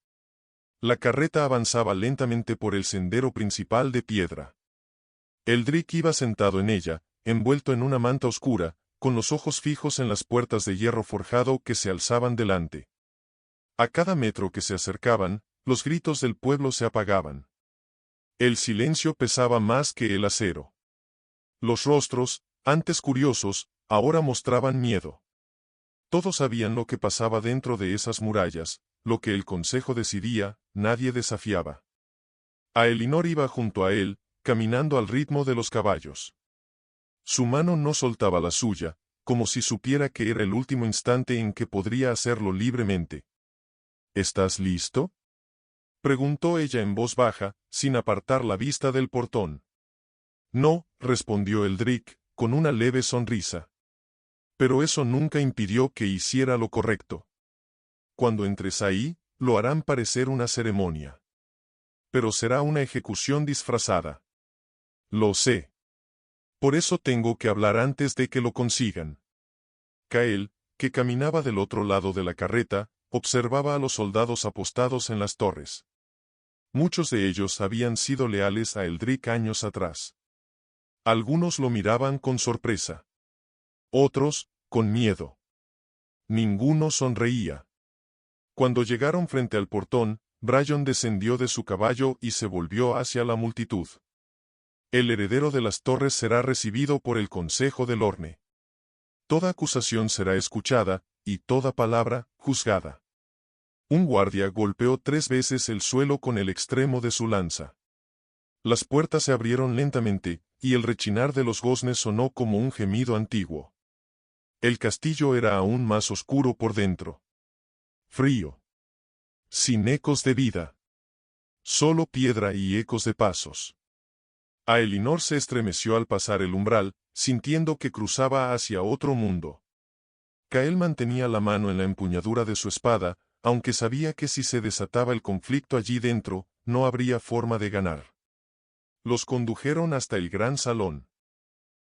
Speaker 1: La carreta avanzaba lentamente por el sendero principal de piedra. Eldrick iba sentado en ella, envuelto en una manta oscura, con los ojos fijos en las puertas de hierro forjado que se alzaban delante. A cada metro que se acercaban, los gritos del pueblo se apagaban. El silencio pesaba más que el acero. Los rostros, antes curiosos, ahora mostraban miedo. Todos sabían lo que pasaba dentro de esas murallas, lo que el consejo decidía, nadie desafiaba. A Elinor iba junto a él, caminando al ritmo de los caballos. Su mano no soltaba la suya, como si supiera que era el último instante en que podría hacerlo libremente. ¿Estás listo?, preguntó ella en voz baja, sin apartar la vista del portón. No, respondió Eldrick, con una leve sonrisa. Pero eso nunca impidió que hiciera lo correcto. Cuando entres ahí, lo harán parecer una ceremonia. Pero será una ejecución disfrazada. Lo sé. Por eso tengo que hablar antes de que lo consigan. Kael, que caminaba del otro lado de la carreta, observaba a los soldados apostados en las torres. Muchos de ellos habían sido leales a Eldrick años atrás. Algunos lo miraban con sorpresa. Otros, con miedo. Ninguno sonreía. Cuando llegaron frente al portón, Brian descendió de su caballo y se volvió hacia la multitud. El heredero de las torres será recibido por el consejo del Orne. Toda acusación será escuchada, y toda palabra, juzgada. Un guardia golpeó 3 veces el suelo con el extremo de su lanza. Las puertas se abrieron lentamente, y el rechinar de los goznes sonó como un gemido antiguo. El castillo era aún más oscuro por dentro. Frío. Sin ecos de vida. Solo piedra y ecos de pasos. Aelinor se estremeció al pasar el umbral, sintiendo que cruzaba hacia otro mundo. Kael mantenía la mano en la empuñadura de su espada, aunque sabía que si se desataba el conflicto allí dentro, no habría forma de ganar. Los condujeron hasta el gran salón.